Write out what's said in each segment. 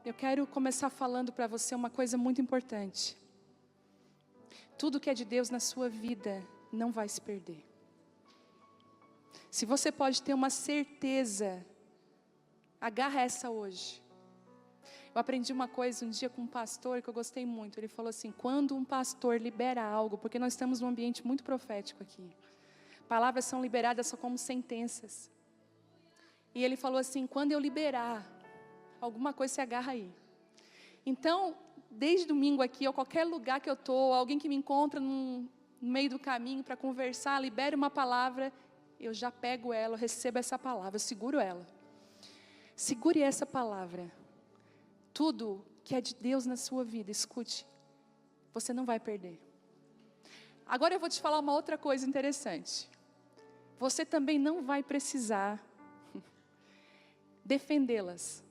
eu quero começar falando para você uma coisa muito importante. Tudo que é de Deus na sua vida não vai se perder. Se você pode ter uma certeza, agarra essa hoje. Eu aprendi uma coisa um dia com um pastor que eu gostei muito. Ele falou assim: quando um pastor libera algo, porque nós estamos num ambiente muito profético aqui. Palavras são liberadas só como sentenças. E ele falou assim: quando eu liberar, alguma coisa se agarra aí. Então, desde domingo aqui, ou qualquer lugar que eu estou, alguém que me encontra no meio do caminho para conversar, libere uma palavra, eu já pego ela, eu recebo essa palavra, eu seguro ela. Segure essa palavra. Tudo que é de Deus na sua vida, escute, você não vai perder. Agora eu vou te falar uma outra coisa interessante. Você também não vai precisar defendê-las.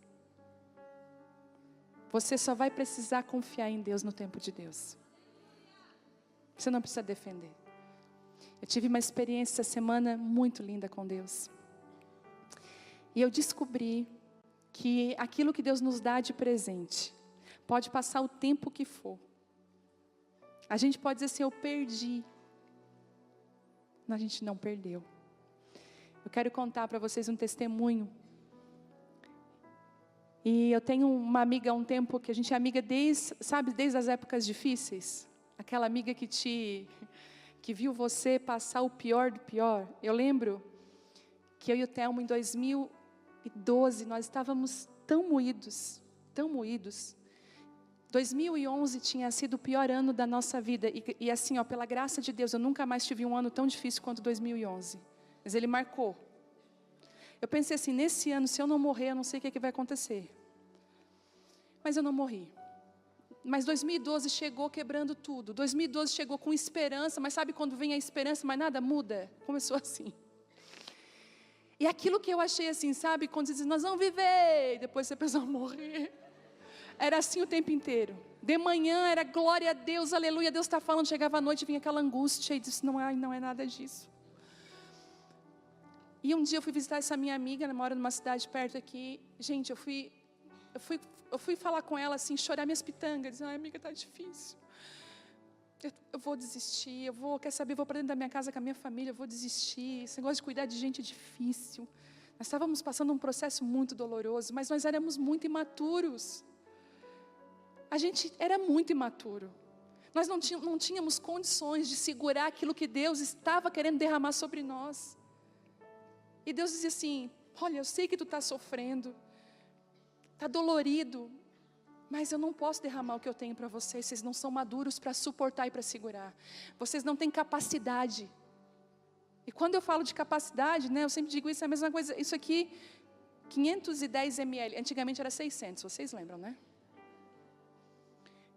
Você só vai precisar confiar em Deus no tempo de Deus. Você não precisa defender. Eu tive uma experiência essa semana muito linda com Deus. E eu descobri que aquilo que Deus nos dá de presente, pode passar o tempo que for. A gente pode dizer assim: eu perdi. Mas a gente não perdeu. Eu quero contar para vocês um testemunho. E eu tenho uma amiga há um tempo que a gente é amiga desde as épocas difíceis. Aquela amiga que viu você passar o pior do pior. Eu lembro que eu e o Telmo em 2012, nós estávamos tão moídos. 2011 tinha sido o pior ano da nossa vida. E assim, pela graça de Deus, eu nunca mais tive um ano tão difícil quanto 2011. Mas ele marcou. Eu pensei assim: nesse ano, se eu não morrer, eu não sei o que vai acontecer. Mas eu não morri. Mas 2012 chegou quebrando tudo. 2012 chegou com esperança, mas sabe quando vem a esperança, mas nada muda? Começou assim. E aquilo que eu achei assim, sabe, quando você diz: nós vamos viver, e depois você pensa: morrer. Era assim o tempo inteiro. De manhã era glória a Deus, aleluia, Deus está falando. Chegava à noite, vinha aquela angústia e disse: não é nada disso. E um dia eu fui visitar essa minha amiga, ela mora numa cidade perto aqui. Gente, eu fui falar com ela assim, chorar minhas pitangas, dizendo: ai, amiga, está difícil. Eu vou desistir, quer saber, vou para dentro da minha casa com a minha família, eu vou desistir. Esse negócio de cuidar de gente é difícil. Nós estávamos passando um processo muito doloroso, mas nós éramos muito imaturos. A gente era muito imaturo. Nós não tínhamos condições de segurar aquilo que Deus estava querendo derramar sobre nós. E Deus dizia assim: olha, eu sei que tu está sofrendo, está dolorido, mas eu não posso derramar o que eu tenho para vocês. Vocês não são maduros para suportar e para segurar. Vocês não têm capacidade. E quando eu falo de capacidade, eu sempre digo isso, é a mesma coisa. Isso aqui, 510 ml, antigamente era 600, vocês lembram, né?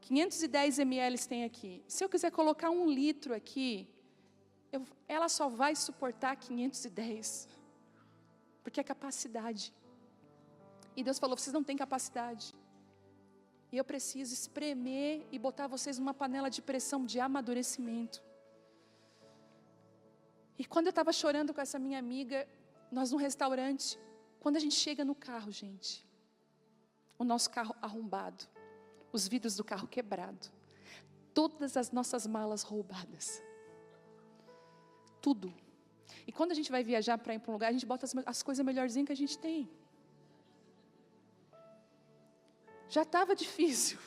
510 ml tem aqui. Se eu quiser colocar 1 litro aqui, ela só vai suportar 510. Porque é capacidade. E Deus falou: vocês não têm capacidade. E eu preciso espremer e botar vocês numa panela de pressão de amadurecimento. E quando eu estava chorando com essa minha amiga, nós num restaurante, quando a gente chega no carro, gente, o nosso carro arrombado, os vidros do carro quebrado, todas as nossas malas roubadas, tudo. E quando a gente vai viajar para ir para um lugar, a gente bota as coisas melhorzinhas que a gente tem. Já estava difícil.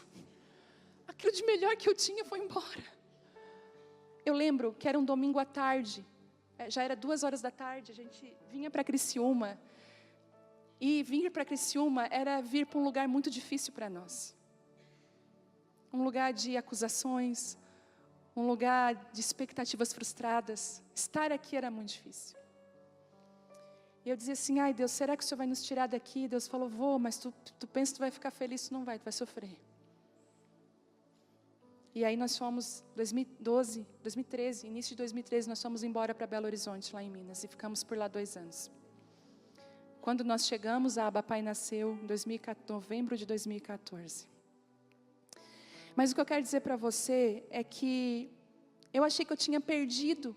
Aquilo de melhor que eu tinha foi embora. Eu lembro que era um domingo à tarde. Já era 2 horas da tarde. A gente vinha para Criciúma. E vir para Criciúma era vir para um lugar muito difícil para nós. Um lugar de acusações. Um lugar de expectativas frustradas. Estar aqui era muito difícil. E eu dizia assim: ai Deus, será que o Senhor vai nos tirar daqui? Deus falou: vou, mas tu pensa que tu vai ficar feliz? Tu não vai, tu vai sofrer. E aí nós fomos, 2013, início de 2013, nós fomos embora para Belo Horizonte, lá em Minas. E ficamos por lá 2 anos. Quando nós chegamos, a Abapai nasceu em novembro de 2014. Mas o que eu quero dizer para você é que eu achei que eu tinha perdido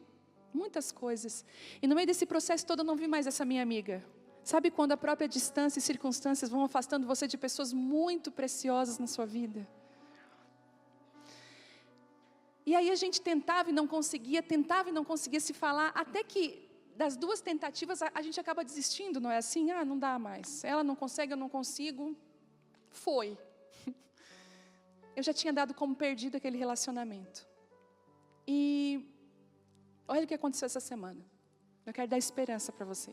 muitas coisas. E no meio desse processo todo eu não vi mais essa minha amiga. Sabe quando a própria distância e circunstâncias vão afastando você de pessoas muito preciosas na sua vida? E aí a gente tentava e não conseguia se falar, até que das duas tentativas a gente acaba desistindo, não é assim? Ah, não dá mais, ela não consegue, eu não consigo, foi. Eu já tinha dado como perdido aquele relacionamento. E olha o que aconteceu essa semana. Eu quero dar esperança para você.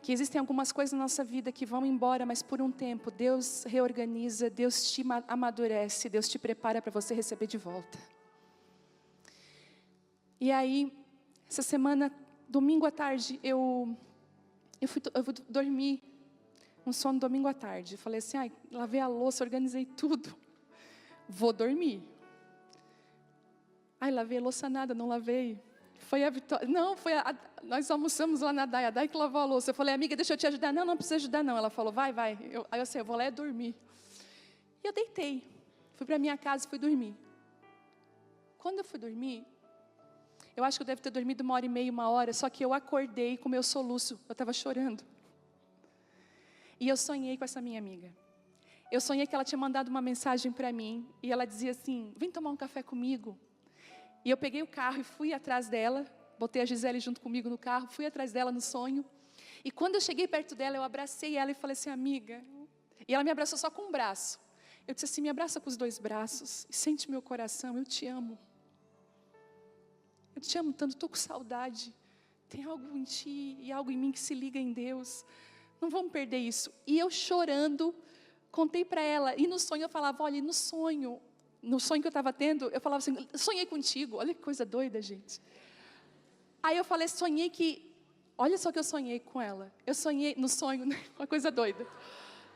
Que existem algumas coisas na nossa vida que vão embora, mas por um tempo Deus reorganiza, Deus te amadurece, Deus te prepara para você receber de volta. E aí, essa semana, domingo à tarde, eu fui dormir, um sono domingo à tarde. Falei assim, ai, lavei a louça, organizei tudo, vou dormir. Ai, lavei a louça nada, não lavei. Foi a Vitória, não, nós almoçamos lá na Dai, a Dai que lavou a louça. Eu falei, amiga, deixa eu te ajudar. Não, não precisa ajudar não. Ela falou, vai. Aí eu vou lá dormir. E eu deitei, fui para minha casa e fui dormir. Quando eu fui dormir, eu acho que eu devo ter dormido 1h30, 1 hora, só que eu acordei com meu soluço, eu estava chorando. E eu sonhei com essa minha amiga. Eu sonhei que ela tinha mandado uma mensagem para mim, e ela dizia assim, vem tomar um café comigo. E eu peguei o carro e fui atrás dela, botei a Gisele junto comigo no carro, fui atrás dela no sonho. E quando eu cheguei perto dela, eu abracei ela e falei assim, amiga. E ela me abraçou só com um braço. Eu disse assim, me abraça com os 2 braços, e sente meu coração, eu te amo. Eu te amo tanto, estou com saudade. Tem algo em ti e algo em mim que se liga em Deus. Não vamos perder isso. E eu chorando, contei para ela, e no sonho eu falava, olha, no sonho que eu estava tendo, eu falava assim, sonhei contigo, olha que coisa doida, gente. Aí eu falei, olha só que eu sonhei com ela. Eu sonhei no sonho, uma coisa doida.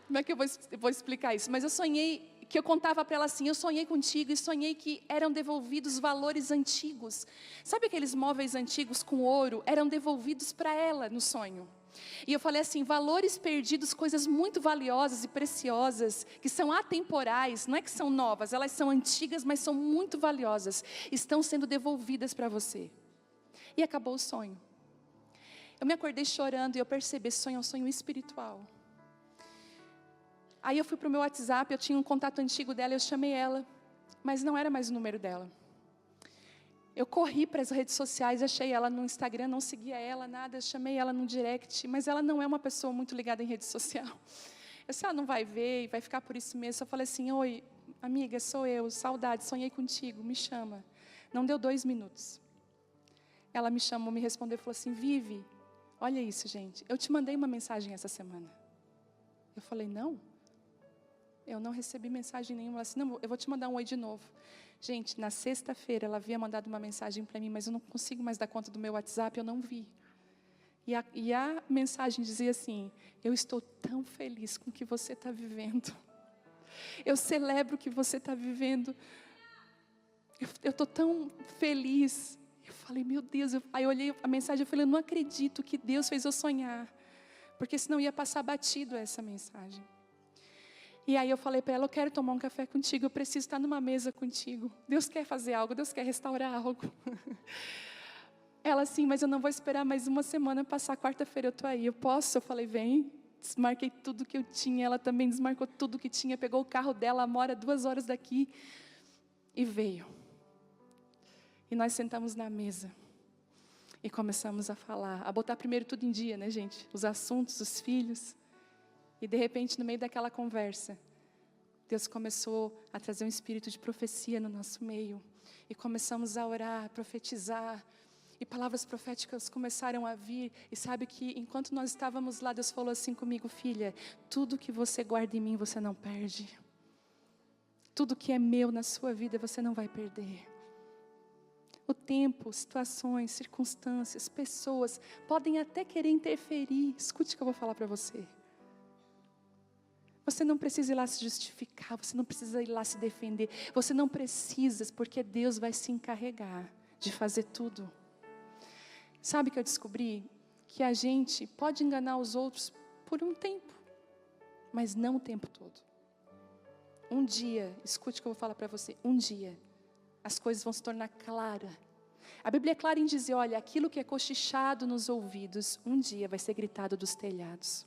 Como é que eu vou explicar isso? Mas eu sonhei, que eu contava para ela assim, eu sonhei contigo e sonhei que eram devolvidos valores antigos. Sabe aqueles móveis antigos com ouro? Eram devolvidos para ela no sonho. E eu falei assim, valores perdidos, coisas muito valiosas e preciosas, que são atemporais, não é que são novas, elas são antigas, mas são muito valiosas, estão sendo devolvidas para você. E acabou o sonho. Eu me acordei chorando e eu percebi, esse sonho é um sonho espiritual. Aí eu fui para o meu WhatsApp, eu tinha um contato antigo dela, eu chamei ela, mas não era mais o número dela. Eu corri para as redes sociais, achei ela no Instagram, não seguia ela, nada, eu chamei ela no direct, mas ela não é uma pessoa muito ligada em rede social. Eu disse, não vai ver, e vai ficar por isso mesmo. Eu falei assim, oi, amiga, sou eu, saudade, sonhei contigo, me chama. Não deu 2 minutos. Ela me chamou, me respondeu, falou assim, Vivi, olha isso, gente, eu te mandei uma mensagem essa semana. Eu falei, não, eu não recebi mensagem nenhuma. Ela disse, não, eu vou te mandar um oi de novo. Gente, na sexta-feira ela havia mandado uma mensagem para mim, mas eu não consigo mais dar conta do meu WhatsApp, eu não vi. E a mensagem dizia assim, eu estou tão feliz com o que você está vivendo. Eu celebro o que você está vivendo. Eu estou tão feliz. Eu falei, meu Deus. Aí eu olhei a mensagem e falei, eu não acredito que Deus fez eu sonhar. Porque senão ia passar batido essa mensagem. E aí eu falei para ela, eu quero tomar um café contigo, eu preciso estar numa mesa contigo. Deus quer fazer algo, Deus quer restaurar algo. Ela assim, mas eu não vou esperar mais uma semana passar, quarta-feira eu estou aí. Eu posso? Eu falei, vem. Desmarquei tudo que eu tinha, ela também desmarcou tudo que tinha, pegou o carro dela, mora 2 horas daqui e veio. E nós sentamos na mesa e começamos a falar, a botar primeiro tudo em dia, né, gente? Os assuntos, os filhos. E de repente, no meio daquela conversa, Deus começou a trazer um espírito de profecia no nosso meio. E começamos a orar, a profetizar. E palavras proféticas começaram a vir. E sabe que enquanto nós estávamos lá, Deus falou assim comigo, filha, tudo que você guarda em mim, você não perde. Tudo que é meu na sua vida, você não vai perder. O tempo, situações, circunstâncias, pessoas, podem até querer interferir. Escute o que eu vou falar para você. Você não precisa ir lá se justificar, você não precisa ir lá se defender. Você não precisa, porque Deus vai se encarregar de fazer tudo. Sabe o que eu descobri? Que a gente pode enganar os outros por um tempo, mas não o tempo todo. Um dia, escute o que eu vou falar para você, um dia, as coisas vão se tornar claras. A Bíblia é clara em dizer, olha, aquilo que é cochichado nos ouvidos, um dia vai ser gritado dos telhados.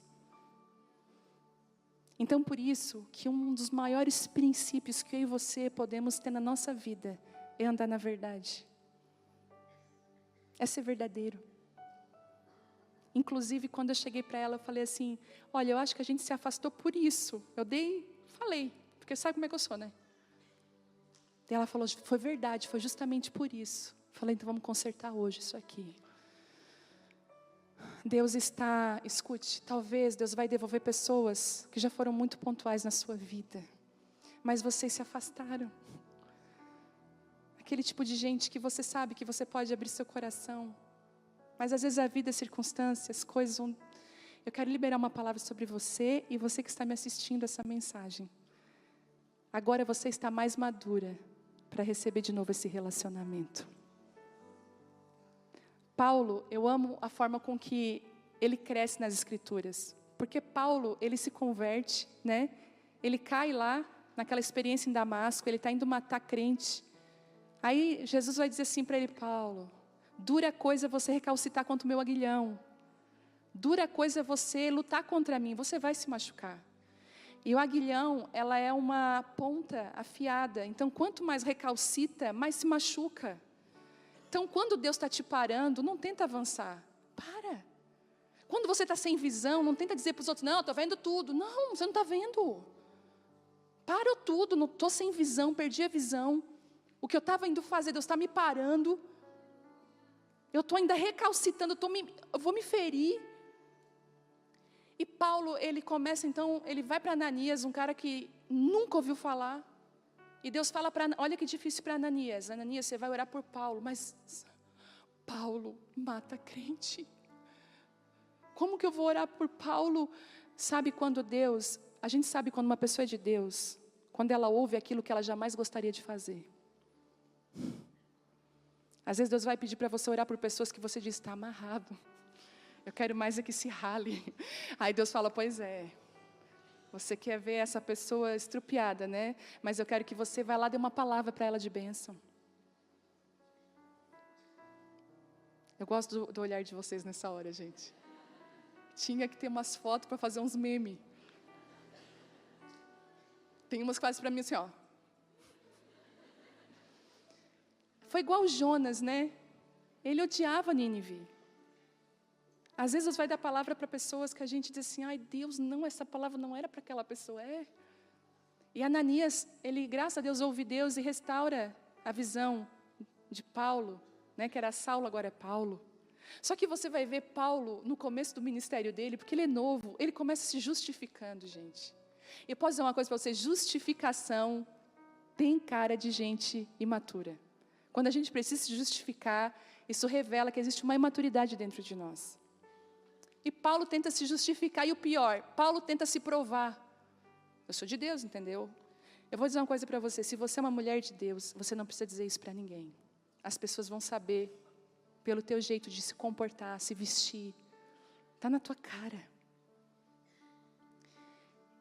Então, por isso, que um dos maiores princípios que eu e você podemos ter na nossa vida é andar na verdade. É ser verdadeiro. Inclusive, quando eu cheguei para ela, eu falei assim, olha, eu acho que a gente se afastou por isso. Falei, porque sabe como é que eu sou, né? E ela falou, foi verdade, foi justamente por isso. Falei, então vamos consertar hoje isso aqui. Deus escute, talvez Deus vai devolver pessoas que já foram muito pontuais na sua vida. Mas vocês se afastaram. Aquele tipo de gente que você sabe que você pode abrir seu coração. Mas às vezes a vida, as circunstâncias, coisas vão... Eu quero liberar uma palavra sobre você e você que está me assistindo essa mensagem. Agora você está mais madura para receber de novo esse relacionamento. Paulo, eu amo a forma com que ele cresce nas Escrituras. Porque Paulo, ele se converte, né? Ele cai lá, naquela experiência em Damasco, ele está indo matar crente. Aí Jesus vai dizer assim para ele, Paulo, dura coisa você recalcitar contra o meu aguilhão. Dura coisa você lutar contra mim, você vai se machucar. E o aguilhão, ela é uma ponta afiada. Então, quanto mais recalcita, mais se machuca. Então, quando Deus está te parando, não tenta avançar. Para. Quando você está sem visão, não tenta dizer para os outros, não, estou vendo tudo. Não, você não está vendo. Parou tudo, não estou sem visão, perdi a visão. O que eu estava indo fazer, Deus está me parando. Eu estou ainda recalcitando, eu vou me ferir. E Paulo, ele começa então, ele vai para Ananias, um cara que nunca ouviu falar. E Deus fala para, olha que difícil para Ananias. Ananias, você vai orar por Paulo, mas Paulo mata crente. Como que eu vou orar por Paulo? Sabe quando Deus, a gente sabe quando uma pessoa é de Deus, quando ela ouve aquilo que ela jamais gostaria de fazer. Às vezes Deus vai pedir para você orar por pessoas que você diz, está amarrado. Eu quero mais é que se rale. Aí Deus fala, pois é. Você quer ver essa pessoa estrupiada, né? Mas eu quero que você vá lá e dê uma palavra para ela de bênção. Eu gosto do olhar de vocês nessa hora, gente. Tinha que ter umas fotos para fazer uns memes. Tem umas quase para mim assim, ó. Foi igual o Jonas, né? Ele odiava Nínive. Às vezes Deus vai dar palavra para pessoas que a gente diz assim, ai Deus, não, essa palavra não era para aquela pessoa, é. E Ananias, ele, graças a Deus, ouve Deus e restaura a visão de Paulo, né, que era Saulo, agora é Paulo. Só que você vai ver Paulo, no começo do ministério dele, porque ele é novo, ele começa se justificando, gente. E eu posso dizer uma coisa para você, justificação tem cara de gente imatura. Quando a gente precisa se justificar, isso revela que existe uma imaturidade dentro de nós. E Paulo tenta se justificar, e o pior, Paulo tenta se provar. Eu sou de Deus, entendeu? Eu vou dizer uma coisa para você, se você é uma mulher de Deus, você não precisa dizer isso para ninguém. As pessoas vão saber, pelo teu jeito de se comportar, se vestir. Está na tua cara.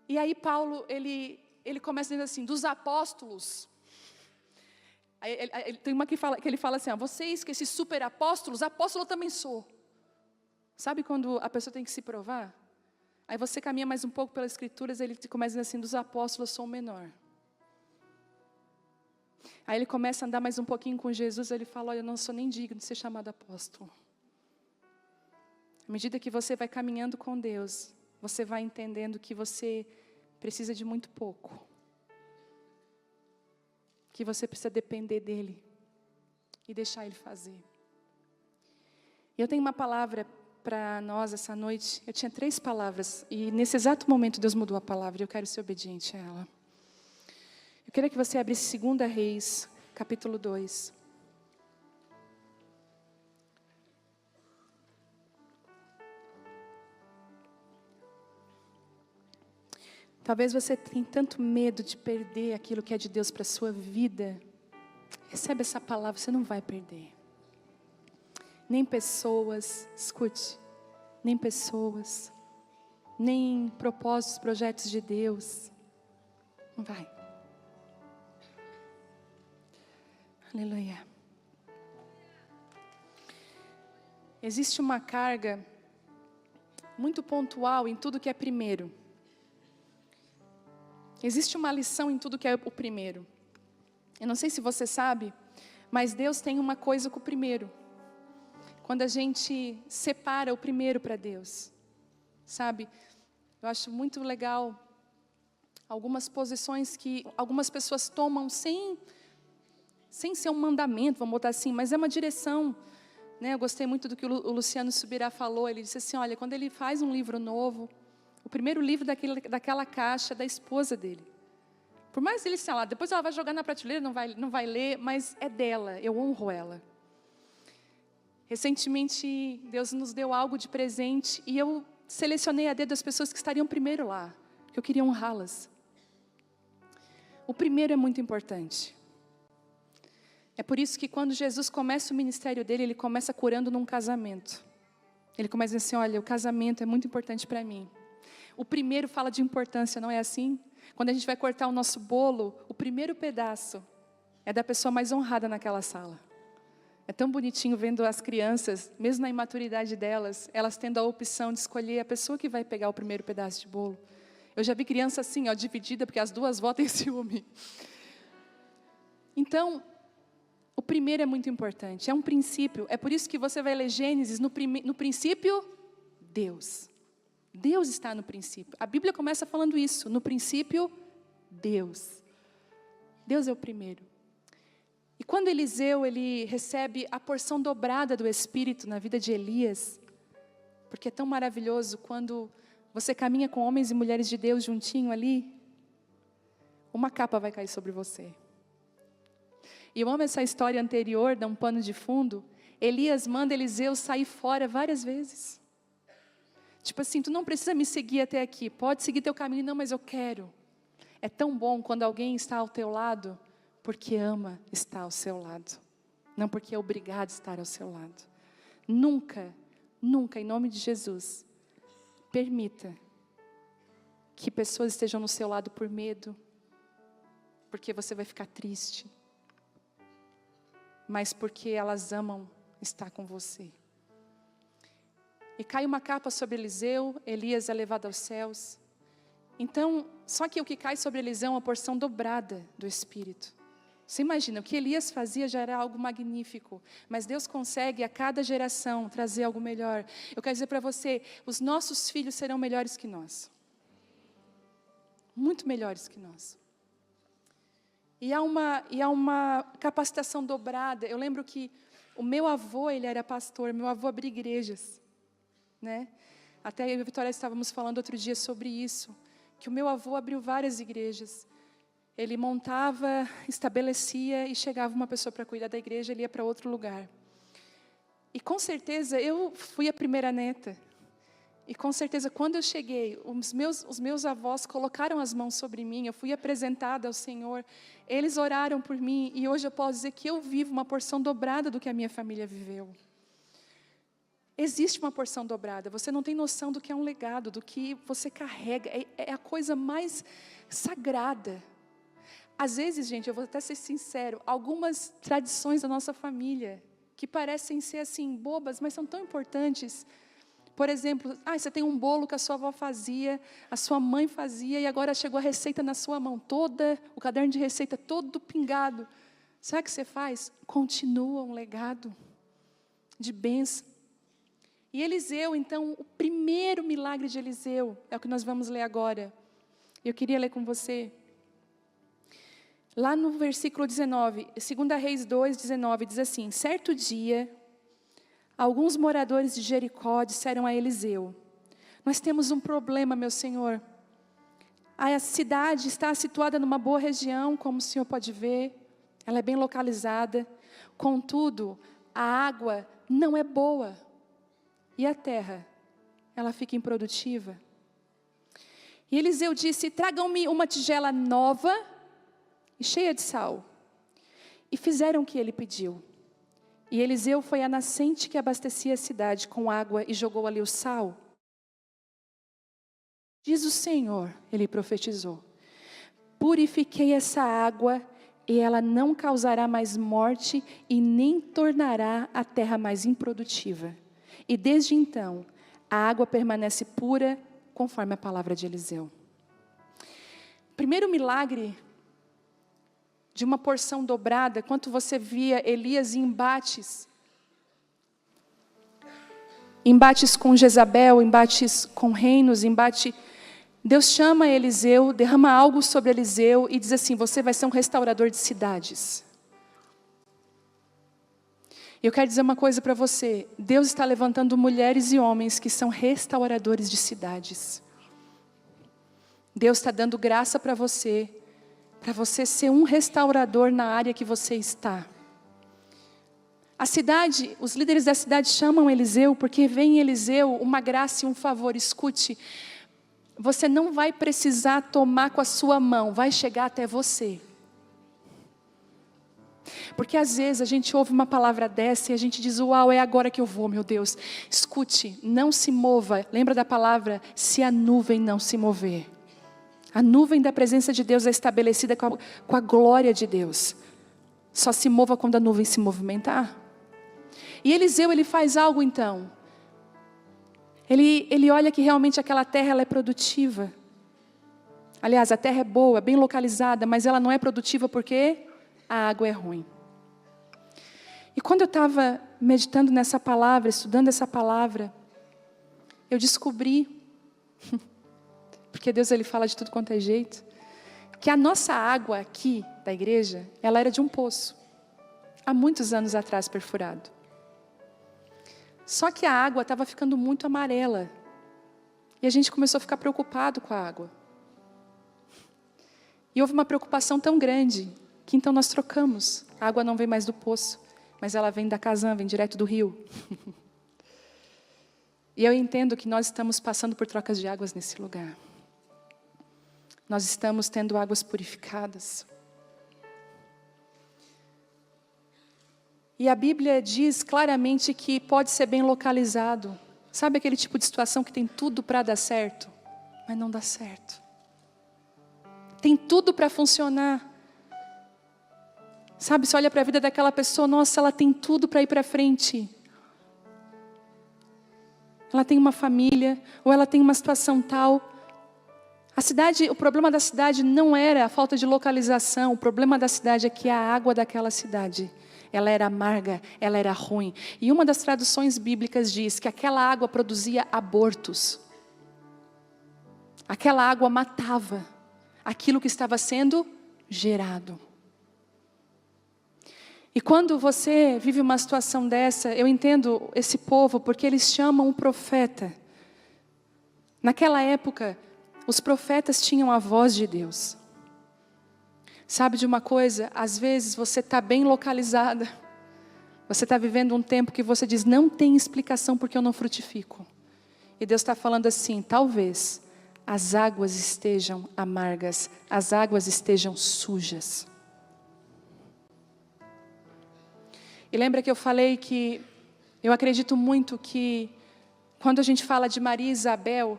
E aí Paulo, ele começa dizendo assim, dos apóstolos. Tem uma que ele fala assim, vocês que esses super apóstolos, apóstolo eu também sou. Sabe quando a pessoa tem que se provar? Aí você caminha mais um pouco pelas escrituras, ele começa assim, dos apóstolos eu sou o menor. Aí ele começa a andar mais um pouquinho com Jesus, ele fala, olha, eu não sou nem digno de ser chamado apóstolo. À medida que você vai caminhando com Deus, você vai entendendo que você precisa de muito pouco. Que você precisa depender dEle e deixar Ele fazer. E eu tenho uma palavra para nós essa noite. Eu tinha 3 palavras e nesse exato momento Deus mudou a palavra e eu quero ser obediente a ela. Eu queria que você abrisse 2 Reis, capítulo 2. Talvez você tenha tanto medo de perder aquilo que é de Deus para a sua vida. Recebe essa palavra, você não vai perder. Nem pessoas, escute, nem pessoas, nem propósitos, projetos de Deus. Não vai. Aleluia. existe uma carga muito pontual em tudo que é primeiro. Existe uma lição em tudo que é o primeiro. Eu não sei se você sabe, mas Deus tem uma coisa com o primeiro. Quando a gente separa o primeiro para Deus, sabe? Eu acho muito legal algumas posições que algumas pessoas tomam sem ser um mandamento, vamos botar assim, mas é uma direção. Né? Eu gostei muito do que o Luciano Subirá falou. Ele disse assim, olha, quando ele faz um livro novo, o primeiro livro daquela caixa da esposa dele. Por mais ele sei lá, depois ela vai jogar na prateleira, não vai ler, mas é dela, eu honro ela. Recentemente, Deus nos deu algo de presente e eu selecionei a dedo as pessoas que estariam primeiro lá, que eu queria honrá-las. O primeiro é muito importante. É por isso que quando Jesus começa o ministério dele, ele começa curando num casamento. Ele começa a dizer assim, olha, o casamento é muito importante para mim. O primeiro fala de importância, não é assim? Quando a gente vai cortar o nosso bolo, o primeiro pedaço é da pessoa mais honrada naquela sala. É tão bonitinho vendo as crianças, mesmo na imaturidade delas, elas tendo a opção de escolher a pessoa que vai pegar o primeiro pedaço de bolo. Eu já vi criança assim, ó, dividida, porque as duas vó têm ciúme. Então, o primeiro é muito importante, é um princípio. É por isso que você vai ler Gênesis, no princípio, Deus. Deus está no princípio. A Bíblia começa falando isso, no princípio, Deus. Deus é o primeiro. E quando Eliseu, ele recebe a porção dobrada do Espírito na vida de Elias, porque é tão maravilhoso quando você caminha com homens e mulheres de Deus juntinho ali, uma capa vai cair sobre você. E eu amo essa história anterior, dá um pano de fundo. Elias manda Eliseu sair fora várias vezes. Tipo assim, tu não precisa me seguir até aqui, pode seguir teu caminho, não, mas eu quero. É tão bom quando alguém está ao teu lado, porque ama estar ao seu lado. Não porque é obrigado a estar ao seu lado. Nunca, nunca, em nome de Jesus, permita que pessoas estejam no seu lado por medo, porque você vai ficar triste, mas porque elas amam estar com você. E cai uma capa sobre Eliseu, Elias é levado aos céus. Então, só que o que cai sobre Eliseu é uma porção dobrada do Espírito. Você imagina, o que Elias fazia já era algo magnífico, mas Deus consegue a cada geração trazer algo melhor. Eu quero dizer para você, os nossos filhos serão melhores que nós. Muito melhores que nós. E há uma capacitação dobrada. Eu lembro que o meu avô, ele era pastor, meu avô abria igrejas. Né? Até eu e a Vitória estávamos falando outro dia sobre isso, que o meu avô abriu várias igrejas. Ele montava, estabelecia e chegava uma pessoa para cuidar da igreja, ele ia para outro lugar. E com certeza eu fui a primeira neta. E com certeza quando eu cheguei, os meus avós colocaram as mãos sobre mim, eu fui apresentada ao Senhor, eles oraram por mim e hoje eu posso dizer que eu vivo uma porção dobrada do que a minha família viveu. Existe uma porção dobrada, você não tem noção do que é um legado, do que você carrega, é a coisa mais sagrada. Às vezes, gente, eu vou até ser sincero, algumas tradições da nossa família, que parecem ser assim, bobas, mas são tão importantes. Por exemplo, você tem um bolo que a sua avó fazia, a sua mãe fazia, e agora chegou a receita na sua mão, o caderno de receita todo pingado. Sabe o que você faz? Continua um legado de bênção. E Eliseu, então, o primeiro milagre de Eliseu, é o que nós vamos ler agora. Eu queria ler com você. Lá no versículo 19, 2 Reis 2, 19, diz assim, certo dia, alguns moradores de Jericó disseram a Eliseu, nós temos um problema, meu senhor. A cidade está situada numa boa região, como o senhor pode ver, ela é bem localizada, contudo, a água não é boa. E a terra, ela fica improdutiva. E Eliseu disse, tragam-me uma tigela nova e cheia de sal. E fizeram o que ele pediu. E Eliseu foi à nascente que abastecia a cidade com água e jogou ali o sal. Diz o Senhor, ele profetizou, purifiquei essa água e ela não causará mais morte e nem tornará a terra mais improdutiva. E desde então, a água permanece pura, conforme a palavra de Eliseu. Primeiro milagre de uma porção dobrada, quando você via Elias em embates com Jezabel, embates com reinos, Deus chama Eliseu, derrama algo sobre Eliseu e diz assim: você vai ser um restaurador de cidades. E eu quero dizer uma coisa para você: Deus está levantando mulheres e homens que são restauradores de cidades. Deus está dando graça para você ser um restaurador na área que você está. A cidade, os líderes da cidade chamam Eliseu, porque vem em Eliseu uma graça e um favor. Escute, você não vai precisar tomar com a sua mão, vai chegar até você. Porque às vezes a gente ouve uma palavra dessa e a gente diz: uau, é agora que eu vou, meu Deus. Escute, não se mova, lembra da palavra, se a nuvem não se mover. A nuvem da presença de Deus é estabelecida com a glória de Deus. Só se mova quando a nuvem se movimentar. E Eliseu, ele faz algo então. Ele olha que realmente aquela terra ela é produtiva. Aliás, a terra é boa, bem localizada, mas ela não é produtiva porque a água é ruim. E quando eu estava meditando nessa palavra, estudando essa palavra, eu descobri, porque Deus ele fala de tudo quanto é jeito, que a nossa água aqui da igreja, ela era de um poço, há muitos anos atrás perfurado. Só que a água estava ficando muito amarela. E a gente começou a ficar preocupado com a água. E houve uma preocupação tão grande, que então nós trocamos. A água não vem mais do poço, mas ela vem da Kazan, vem direto do rio. E eu entendo que nós estamos passando por trocas de águas nesse lugar. Nós estamos tendo águas purificadas. E a Bíblia diz claramente que pode ser bem localizado. Sabe aquele tipo de situação que tem tudo para dar certo, mas não dá certo. Tem tudo para funcionar. Sabe, você olha para a vida daquela pessoa, nossa, ela tem tudo para ir para frente. Ela tem uma família, ou ela tem uma situação tal. O problema da cidade não era a falta de localização, o problema da cidade é que a água daquela cidade, ela era amarga, ela era ruim. E uma das traduções bíblicas diz que aquela água produzia abortos. Aquela água matava aquilo que estava sendo gerado. E quando você vive uma situação dessa, eu entendo esse povo, porque eles chamam um profeta. Naquela época, os profetas tinham a voz de Deus. Sabe de uma coisa? Às vezes você está bem localizada. Você está vivendo um tempo que você diz: não tem explicação porque eu não frutifico. E Deus está falando assim: talvez as águas estejam amargas, as águas estejam sujas. E lembra que eu falei que eu acredito muito que quando a gente fala de Maria e Isabel,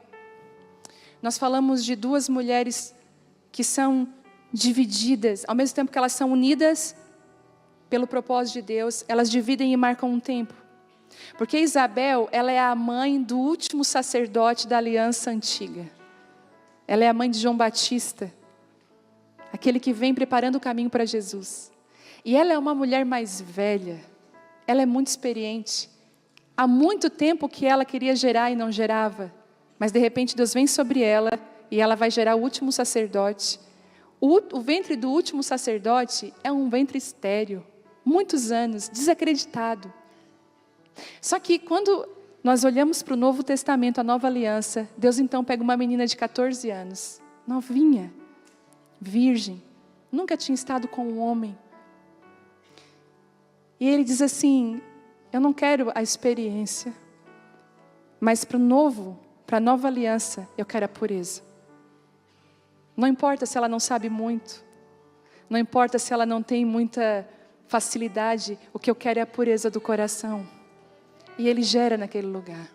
nós falamos de duas mulheres que são divididas, ao mesmo tempo que elas são unidas pelo propósito de Deus, elas dividem e marcam um tempo. Porque Isabel, ela é a mãe do último sacerdote da aliança antiga. Ela é a mãe de João Batista, aquele que vem preparando o caminho para Jesus. E ela é uma mulher mais velha, ela é muito experiente. Há muito tempo que ela queria gerar e não gerava, mas de repente Deus vem sobre ela e ela vai gerar o último sacerdote. O ventre do último sacerdote é um ventre estéril, muitos anos, desacreditado. Só que quando nós olhamos para o Novo Testamento, a Nova Aliança, Deus então pega uma menina de 14 anos, novinha, virgem, nunca tinha estado com um homem. E ele diz assim: eu não quero a experiência, mas para a nova aliança, eu quero a pureza. Não importa se ela não sabe muito, não importa se ela não tem muita facilidade, o que eu quero é a pureza do coração. E ele gera naquele lugar.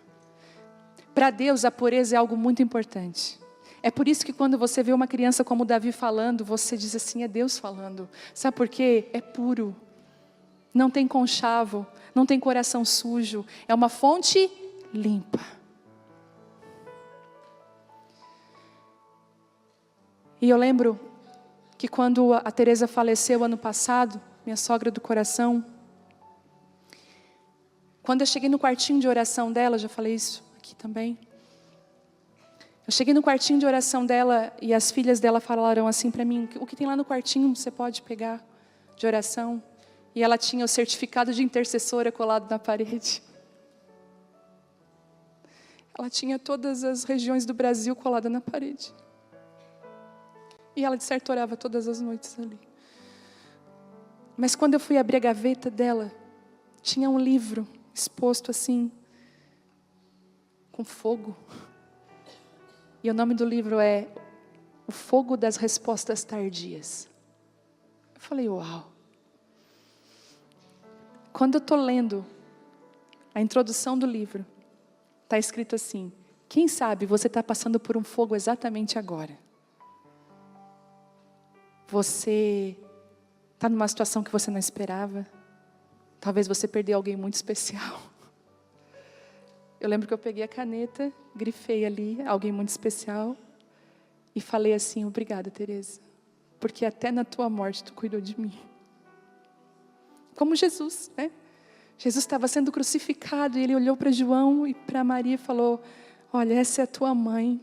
Para Deus, a pureza é algo muito importante. É por isso que quando você vê uma criança como Davi falando, você diz assim: é Deus falando. Sabe por quê? É puro. Não tem conchavo, não tem coração sujo. É uma fonte limpa. E eu lembro que quando a Teresa faleceu ano passado, minha sogra do coração, quando eu cheguei no quartinho de oração dela, já falei isso aqui também. Eu cheguei no quartinho de oração dela e as filhas dela falaram assim para mim: o que tem lá no quartinho você pode pegar de oração? E ela tinha o certificado de intercessora colado na parede. Ela tinha todas as regiões do Brasil colada na parede. E ela de certo orava todas as noites ali. Mas quando eu fui abrir a gaveta dela, tinha um livro exposto assim, com fogo. E o nome do livro é O Fogo das Respostas Tardias. Eu falei, uau. Quando eu estou lendo a introdução do livro, está escrito assim: quem sabe você está passando por um fogo exatamente agora. Você está numa situação que você não esperava. Talvez você perdeu alguém muito especial. Eu lembro que eu peguei a caneta, grifei ali, alguém muito especial, e falei assim: obrigada, Teresa, porque até na tua morte tu cuidou de mim. Como Jesus, né? Jesus estava sendo crucificado e ele olhou para João e para Maria e falou: olha, essa é a tua mãe.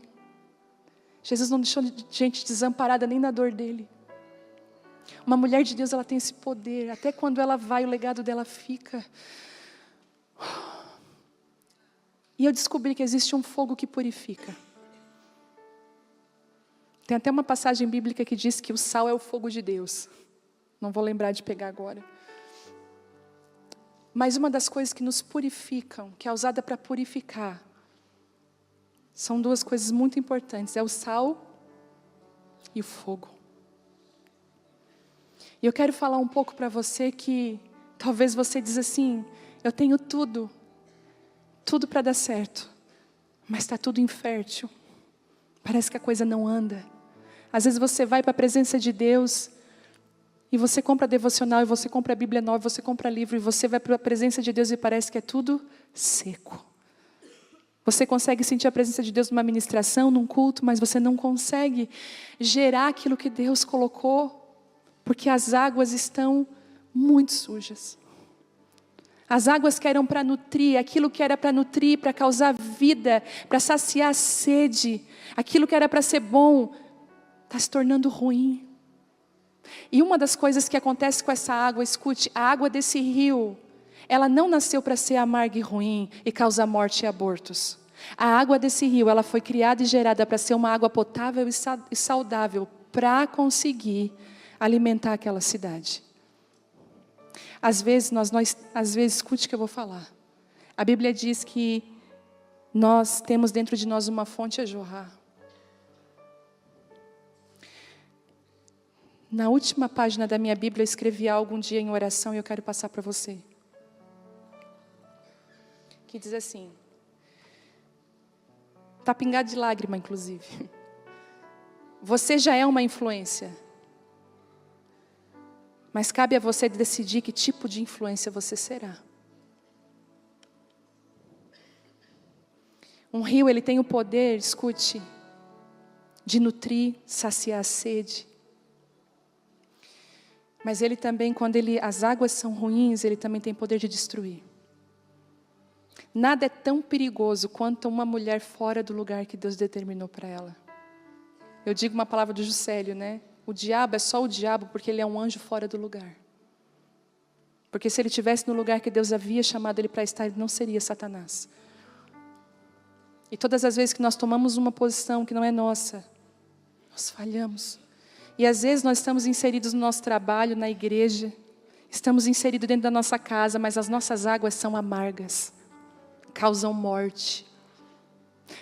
Jesus não deixou gente desamparada nem na dor dele. Uma mulher de Deus, ela tem esse poder. Até quando ela vai, o legado dela fica. E eu descobri que existe um fogo que purifica. Tem até uma passagem bíblica que diz que o sal é o fogo de Deus. Não vou lembrar de pegar agora. Mas uma das coisas que nos purificam, que é usada para purificar, são duas coisas muito importantes. É o sal e o fogo. E eu quero falar um pouco para você que talvez você diz assim: eu tenho tudo para dar certo, mas está tudo infértil. Parece que a coisa não anda. Às vezes você vai para a presença de Deus e você compra devocional, e você compra a Bíblia nova, você compra livro, e você vai para a presença de Deus e parece que é tudo seco. Você consegue sentir a presença de Deus numa ministração, num culto, mas você não consegue gerar aquilo que Deus colocou, porque as águas estão muito sujas. As águas que eram para nutrir, aquilo que era para nutrir, para causar vida, para saciar a sede, aquilo que era para ser bom, está se tornando ruim. E uma das coisas que acontece com essa água, escute, a água desse rio, ela não nasceu para ser amarga e ruim e causar morte e abortos. A água desse rio, ela foi criada e gerada para ser uma água potável e saudável, para conseguir alimentar aquela cidade. Às vezes, escute o que eu vou falar. A Bíblia diz que nós temos dentro de nós uma fonte a jorrar. Na última página da minha Bíblia, eu escrevi algo um dia em oração e eu quero passar para você. Que diz assim, está pingado de lágrima, inclusive. Você já é uma influência. Mas cabe a você decidir que tipo de influência você será. Um rio, ele tem o poder, escute, de nutrir, saciar a sede. Mas ele também, quando as águas são ruins, ele também tem poder de destruir. Nada é tão perigoso quanto uma mulher fora do lugar que Deus determinou para ela. Eu digo uma palavra do Juscelio, né? O diabo é só o diabo porque ele é um anjo fora do lugar. Porque se ele estivesse no lugar que Deus havia chamado ele para estar, ele não seria Satanás. E todas as vezes que nós tomamos uma posição que não é nossa, nós falhamos. E às vezes nós estamos inseridos no nosso trabalho, na igreja, estamos inseridos dentro da nossa casa, mas as nossas águas são amargas, causam morte.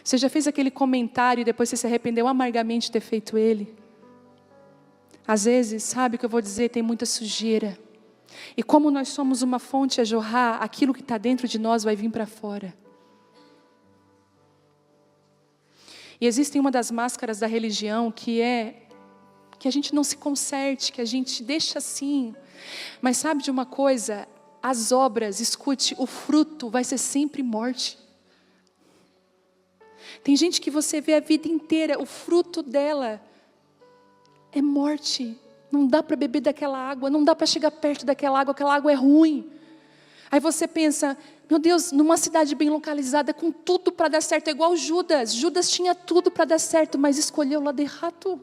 Você já fez aquele comentário e depois você se arrependeu amargamente de ter feito ele? Às vezes, sabe o que eu vou dizer? Tem muita sujeira. E como nós somos uma fonte a jorrar, aquilo que está dentro de nós vai vir para fora. E existe uma das máscaras da religião que é que a gente não se conserte, que a gente deixa assim. Mas sabe de uma coisa? As obras, escute, o fruto vai ser sempre morte. Tem gente que você vê a vida inteira, o fruto dela é morte. Não dá para beber daquela água, não dá para chegar perto daquela água é ruim. Aí você pensa, meu Deus, numa cidade bem localizada, com tudo para dar certo, é igual Judas. Judas tinha tudo para dar certo, mas escolheu o lado errado.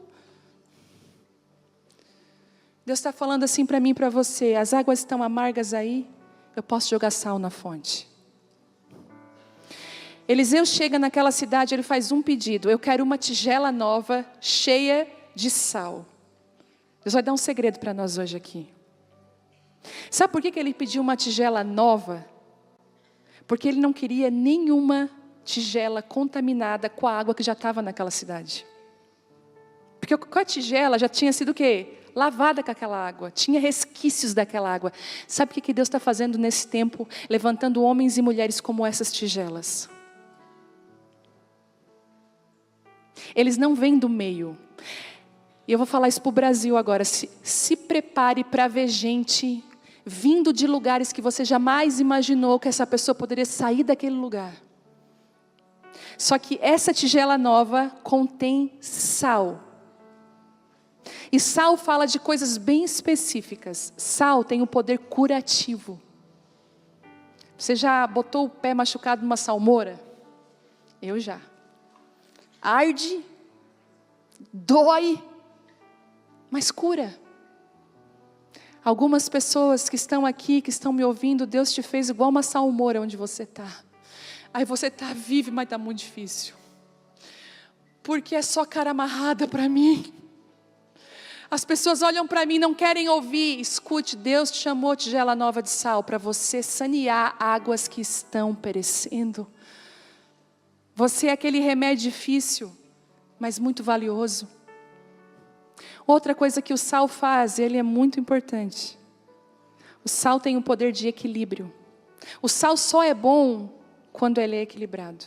Deus está falando assim para mim e para você, as águas estão amargas aí, eu posso jogar sal na fonte. Eliseu chega naquela cidade, ele faz um pedido, eu quero uma tigela nova, cheia de sal. Deus vai dar um segredo para nós hoje aqui. Sabe por que ele pediu uma tigela nova? Porque ele não queria nenhuma tigela contaminada com a água que já estava naquela cidade. Porque com a tigela já tinha sido o quê? Lavada com aquela água, tinha resquícios daquela água. Sabe o que Deus está fazendo nesse tempo? Levantando homens e mulheres como essas tigelas. Eles não vêm do meio. E eu vou falar isso para o Brasil agora. Se prepare para ver gente vindo de lugares que você jamais imaginou que essa pessoa poderia sair daquele lugar. Só que essa tigela nova contém sal. E sal fala de coisas bem específicas. Sal tem um poder curativo. Você já botou o pé machucado numa salmoura? Eu já. Arde, dói, mas cura. Algumas pessoas que estão aqui, que estão me ouvindo, Deus te fez igual uma salmoura onde você está. Aí você está vivo, mas está muito difícil. Porque é só cara amarrada para mim. As pessoas olham para mim, não querem ouvir. Escute, Deus te chamou tigela nova de sal para você sanear águas que estão perecendo. Você é aquele remédio difícil, mas muito valioso. Outra coisa que o sal faz, ele é muito importante. O sal tem um poder de equilíbrio. O sal só é bom quando ele é equilibrado.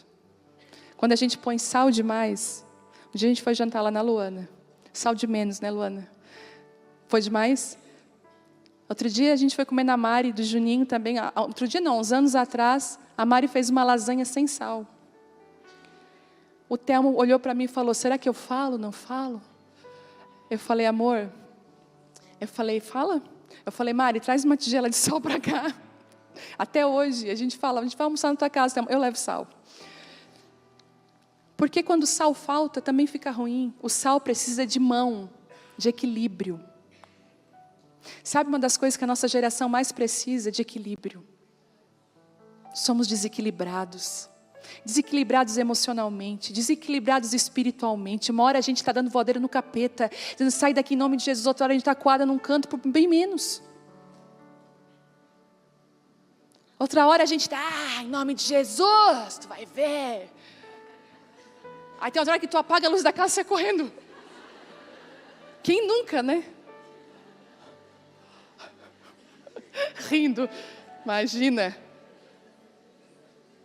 Quando a gente põe sal demais, um dia a gente foi jantar lá na Luana. Sal de menos, né, Luana? Foi demais? Outro dia a gente foi comer na Mari, do Juninho também. Outro dia não, uns anos atrás, a Mari fez uma lasanha sem sal. O Telmo olhou para mim e falou, será que eu falo, não falo? Eu falei, amor, fala. Eu falei, Mari, traz uma tigela de sal para cá. Até hoje, a gente vai almoçar na tua casa, eu levo sal. Porque quando o sal falta, também fica ruim. O sal precisa de mão, de equilíbrio. Sabe uma das coisas que a nossa geração mais precisa? De equilíbrio. Somos desequilibrados. Desequilibrados emocionalmente, desequilibrados espiritualmente. Uma hora a gente está dando voadeira no capeta, dizendo, sai daqui em nome de Jesus. Outra hora a gente está coada num canto por bem menos. Outra hora a gente está, em nome de Jesus, tu vai ver. Aí tem outra hora que tu apaga a luz da casa e sai correndo. Quem nunca, né? Rindo, imagina.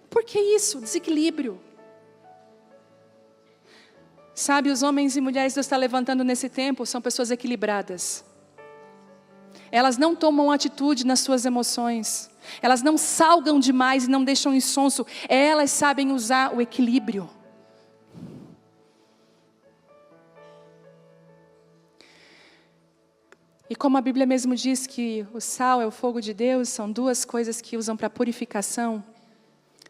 Por que isso? Desequilíbrio. Sabe, os homens e mulheres que Deus está levantando nesse tempo são pessoas equilibradas. Elas não tomam atitude nas suas emoções. Elas não salgam demais e não deixam insonso. Elas sabem usar o equilíbrio. E como a Bíblia mesmo diz que o sal é o fogo de Deus, são duas coisas que usam para purificação.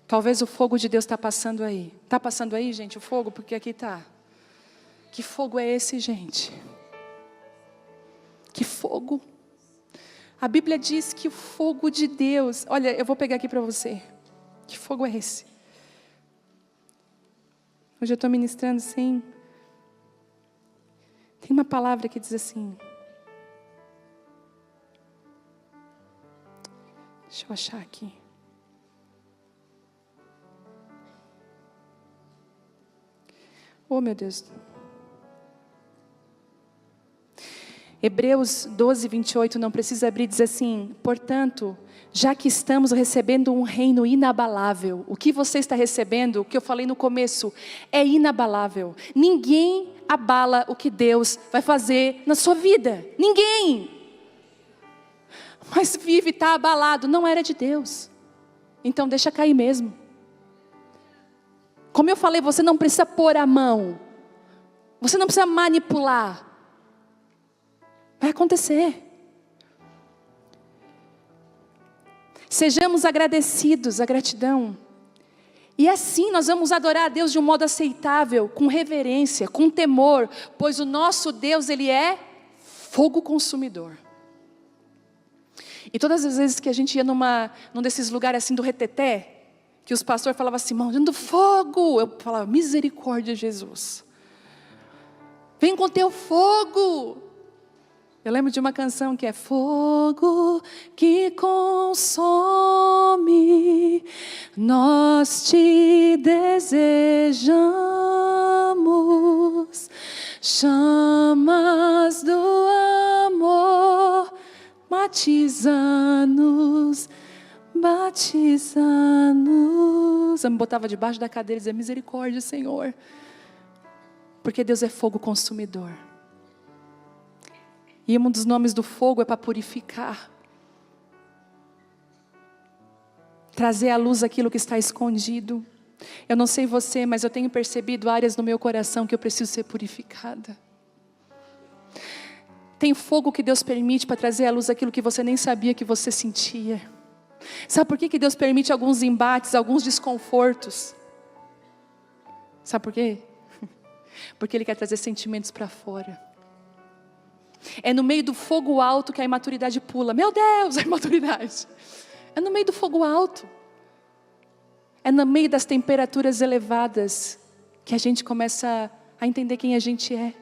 Talvez o fogo de Deus está passando aí. Está passando aí, gente, o fogo? Porque aqui está. Que fogo é esse, gente? Que fogo? A Bíblia diz que o fogo de Deus... Olha, eu vou pegar aqui para você. Que fogo é esse? Hoje eu estou ministrando assim. Tem uma palavra que diz assim... Deixa eu achar aqui. Oh, meu Deus. Hebreus 12, 28, não precisa abrir, diz assim, portanto, já que estamos recebendo um reino inabalável, o que você está recebendo, o que eu falei no começo, é inabalável. Ninguém abala o que Deus vai fazer na sua vida. Ninguém. Mas vive, está abalado, não era de Deus. Então deixa cair mesmo. Como eu falei, você não precisa pôr a mão. Você não precisa manipular. Vai acontecer. Sejamos agradecidos, a gratidão. E assim nós vamos adorar a Deus de um modo aceitável, com reverência, com temor, pois o nosso Deus, Ele é fogo consumidor. E todas as vezes que a gente ia num desses lugares assim do reteté, que os pastores falavam assim, mandando fogo, eu falava, misericórdia, Jesus. Vem com teu fogo. Eu lembro de uma canção que é fogo que consome, nós te desejamos, chamas do amor, batiza-nos, batiza-nos. Eu me botava debaixo da cadeira e dizia, misericórdia, Senhor, porque Deus é fogo consumidor. E um dos nomes do fogo é para purificar. Trazer à luz aquilo que está escondido. Eu não sei você, mas eu tenho percebido áreas no meu coração que eu preciso ser purificada. Tem fogo que Deus permite para trazer à luz aquilo que você nem sabia que você sentia. Sabe por que Deus permite alguns embates, alguns desconfortos? Sabe por quê? Porque Ele quer trazer sentimentos para fora. É no meio do fogo alto que a imaturidade pula. Meu Deus, a imaturidade. É no meio do fogo alto. É no meio das temperaturas elevadas que a gente começa a entender quem a gente é.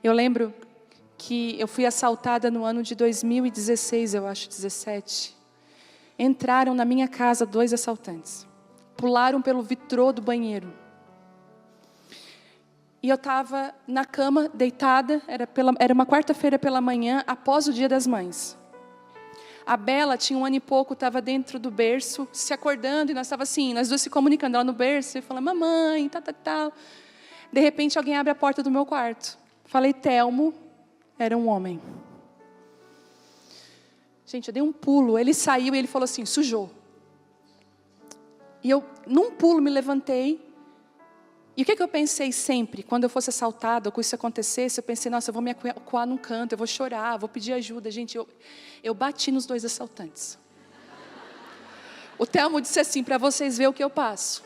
Eu lembro que eu fui assaltada no ano de 2016, eu acho, 17. Entraram na minha casa 2 assaltantes. Pularam pelo vitrô do banheiro. E eu estava na cama, deitada, era uma quarta-feira pela manhã, após o Dia das Mães. A Bela tinha 1 ano e pouco, estava dentro do berço, se acordando, e nós estávamos assim, nós duas se comunicando, ela no berço, e falando, mamãe, tal. De repente, alguém abre a porta do meu quarto. Falei, Telmo, era um homem. Gente, eu dei um pulo, ele saiu e ele falou assim, sujou. E eu, num pulo, me levantei. E o que eu pensei sempre, quando eu fosse assaltada, ou quando isso acontecesse, eu pensei, nossa, eu vou me acuar num canto, eu vou chorar, vou pedir ajuda. Gente, eu bati nos 2 assaltantes. O Telmo disse assim, para vocês verem o que eu passo.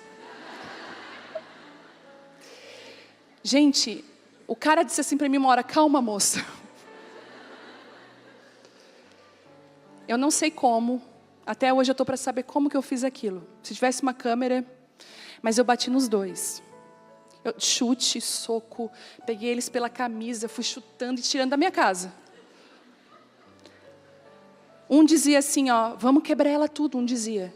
Gente, o cara disse assim para mim uma hora, calma moça. Eu não sei como, até hoje eu estou para saber como que eu fiz aquilo. Se tivesse uma câmera, mas eu bati nos 2. Chute, soco, peguei eles pela camisa, fui chutando e tirando da minha casa. Um dizia assim, ó, vamos quebrar ela tudo, um dizia.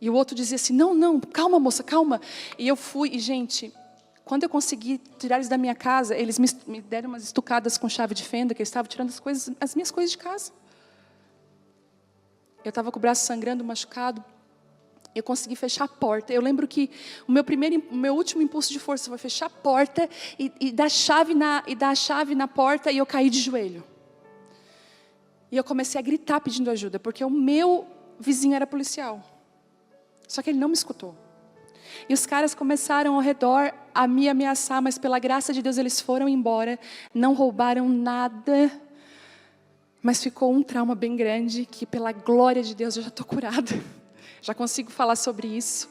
E o outro dizia assim, não, calma moça, calma. E eu fui, e gente, quando eu consegui tirar eles da minha casa, eles me deram umas estucadas com chave de fenda, que eles estavam tirando as minhas coisas de casa. Eu estava com o braço sangrando, machucado. Eu consegui fechar a porta. Eu lembro que o meu último impulso de força foi fechar a porta e dar a chave na porta, e eu caí de joelho. E eu comecei a gritar pedindo ajuda, porque o meu vizinho era policial. Só que ele não me escutou. E os caras começaram ao redor a me ameaçar, mas pela graça de Deus eles foram embora, não roubaram nada. Mas ficou um trauma bem grande, que pela glória de Deus eu já estou curada. Já consigo falar sobre isso.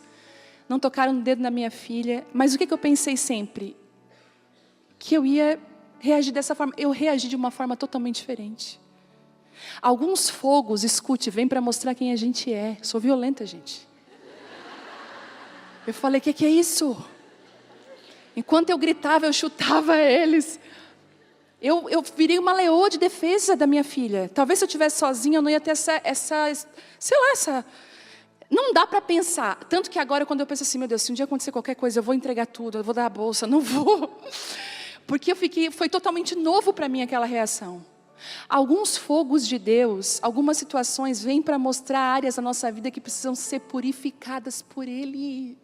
Não tocaram no dedo na minha filha. Mas o que eu pensei sempre? Que eu ia reagir dessa forma. Eu reagi de uma forma totalmente diferente. Alguns fogos, escute, vêm para mostrar quem a gente é. Sou violenta, gente. Eu falei, o que é isso? Enquanto eu gritava, eu chutava eles. Eu virei uma leoa de defesa da minha filha. Talvez se eu estivesse sozinha, eu não ia ter essa... Não dá para pensar. Tanto que agora, quando eu penso assim, meu Deus, se um dia acontecer qualquer coisa, eu vou entregar tudo, eu vou dar a bolsa, não vou. Porque foi totalmente novo para mim aquela reação. Alguns fogos de Deus, algumas situações vêm para mostrar áreas da nossa vida que precisam ser purificadas por Ele.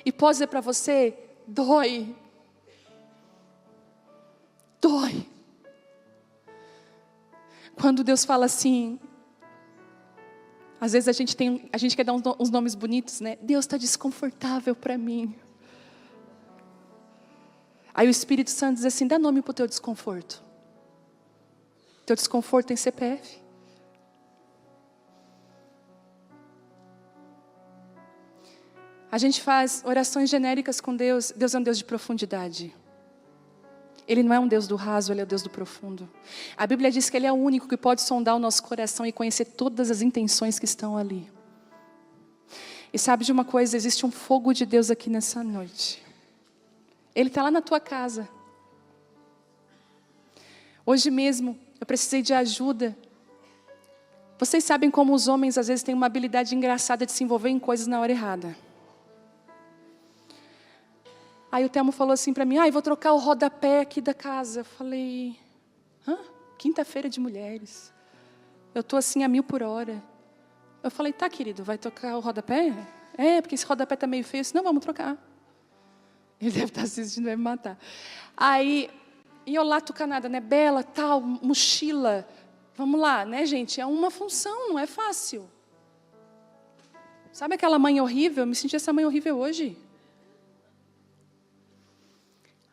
E posso dizer para você, dói. Dói. Quando Deus fala assim, Às vezes a gente quer dar uns nomes bonitos, né? Deus está desconfortável para mim. Aí o Espírito Santo diz assim, dá nome para o teu desconforto. Teu desconforto tem CPF. A gente faz orações genéricas com Deus. Deus é um Deus de profundidade. Ele não é um Deus do raso, Ele é o Deus do profundo. A Bíblia diz que Ele é o único que pode sondar o nosso coração e conhecer todas as intenções que estão ali. E sabe de uma coisa? Existe um fogo de Deus aqui nessa noite. Ele está lá na tua casa. Hoje mesmo, eu precisei de ajuda. Vocês sabem como os homens às vezes têm uma habilidade engraçada de se envolver em coisas na hora errada. Aí o Telmo falou assim para mim, eu vou trocar o rodapé aqui da casa. Eu falei, quinta-feira de mulheres. Eu estou assim a 1000 por hora. Eu falei, tá querido, vai trocar o rodapé? Porque esse rodapé está meio feio. Eu disse, não, vamos trocar. Ele deve estar assistindo, vai me matar. Aí, e eu lá tucanada, né? Bela, tal, mochila. Vamos lá, né, gente? É uma função, não é fácil. Sabe aquela mãe horrível? Eu me senti essa mãe horrível hoje.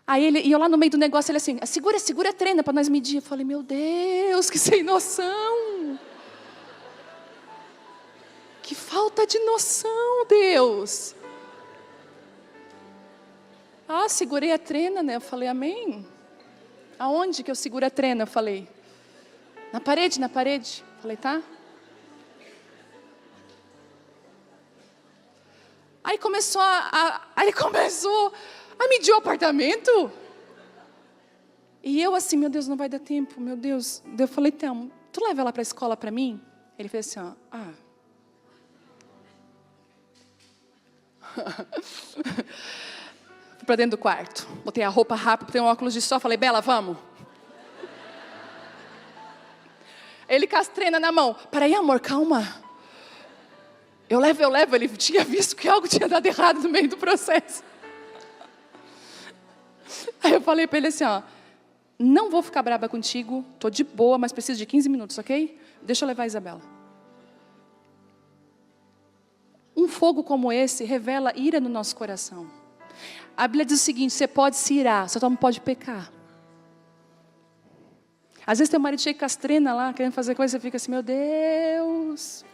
Aí e eu lá no meio do negócio, ele assim, segura a trena para nós medir. Eu falei, meu Deus, que sem noção. Que falta de noção, Deus. Segurei a trena, né? Eu falei, amém. Aonde que eu seguro a trena? Eu falei, na parede. Eu falei, tá. Aí começou a medir o apartamento. E eu assim, meu Deus, não vai dar tempo, meu Deus. Eu falei, Telmo, tu leva ela para a escola para mim? Ele fez assim, Fui para dentro do quarto, botei a roupa rápido, botei um óculos de sol, falei, Bela, vamos. Ele com as trenas na mão. Peraí, amor, calma. Eu levo. Ele tinha visto que algo tinha dado errado no meio do processo. Aí eu falei para ele assim, não vou ficar braba contigo, tô de boa, mas preciso de 15 minutos, ok? Deixa eu levar a Isabela. Um fogo como esse revela ira no nosso coração. A Bíblia diz o seguinte, você pode se irar, só não pode pecar. Às vezes teu marido chega com as trenas lá, querendo fazer coisa, você fica assim, meu Deus.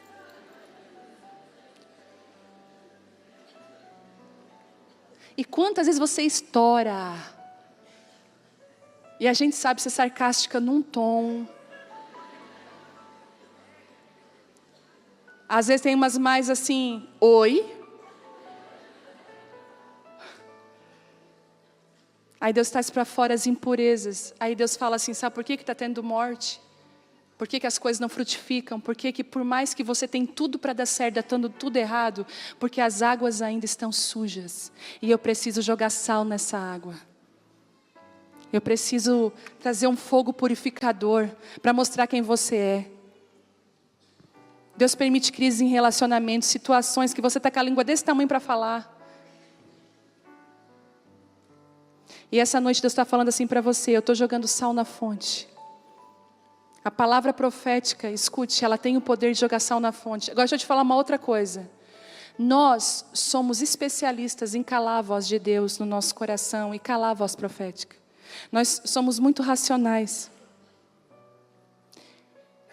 E quantas vezes você estoura? E a gente sabe ser sarcástica num tom. Às vezes tem umas mais assim, oi. Aí Deus traz para fora as impurezas. Aí Deus fala assim, sabe por que está tendo morte? Por que as coisas não frutificam? Por que por mais que você tem tudo para dar certo, está dando tudo errado? Porque as águas ainda estão sujas. E eu preciso jogar sal nessa água. Eu preciso trazer um fogo purificador para mostrar quem você é. Deus permite crises em relacionamentos, situações que você está com a língua desse tamanho para falar. E essa noite Deus está falando assim para você, eu estou jogando sal na fonte. A palavra profética, escute, ela tem o poder de jogar sal na fonte. Agora deixa eu te falar uma outra coisa. Nós somos especialistas em calar a voz de Deus no nosso coração e calar a voz profética. Nós somos muito racionais.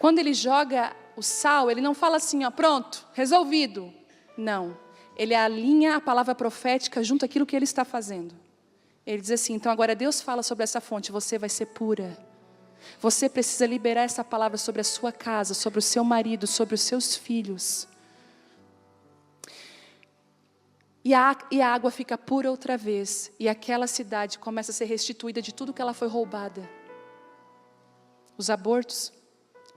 Quando Ele joga o sal, Ele não fala assim, pronto, resolvido. Não, Ele alinha a palavra profética junto àquilo que Ele está fazendo. Ele diz assim, então agora Deus fala sobre essa fonte, você vai ser pura. Você precisa liberar essa palavra sobre a sua casa, sobre o seu marido, sobre os seus filhos. E a água fica pura outra vez. E aquela cidade começa a ser restituída de tudo que ela foi roubada. Os abortos,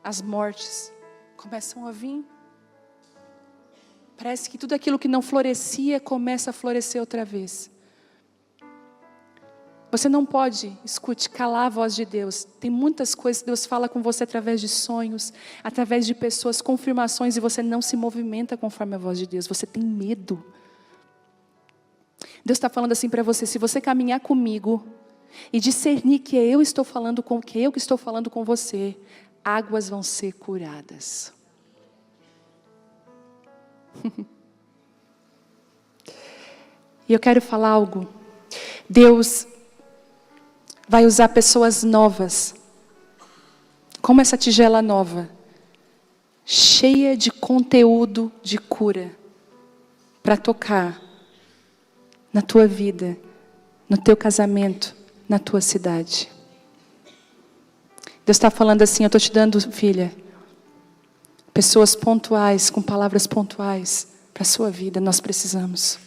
as mortes, começam a vir. Parece que tudo aquilo que não florescia começa a florescer outra vez. Você não pode, escute, calar a voz de Deus. Tem muitas coisas que Deus fala com você através de sonhos, através de pessoas, confirmações, e você não se movimenta conforme a voz de Deus. Você tem medo. Deus está falando assim para você, se você caminhar comigo e discernir que eu estou falando com você, águas vão ser curadas. E eu quero falar algo. Deus vai usar pessoas novas, como essa tigela nova, cheia de conteúdo de cura, para tocar na tua vida, no teu casamento, na tua cidade. Deus está falando assim, eu estou te dando, filha, pessoas pontuais, com palavras pontuais para a sua vida, nós precisamos.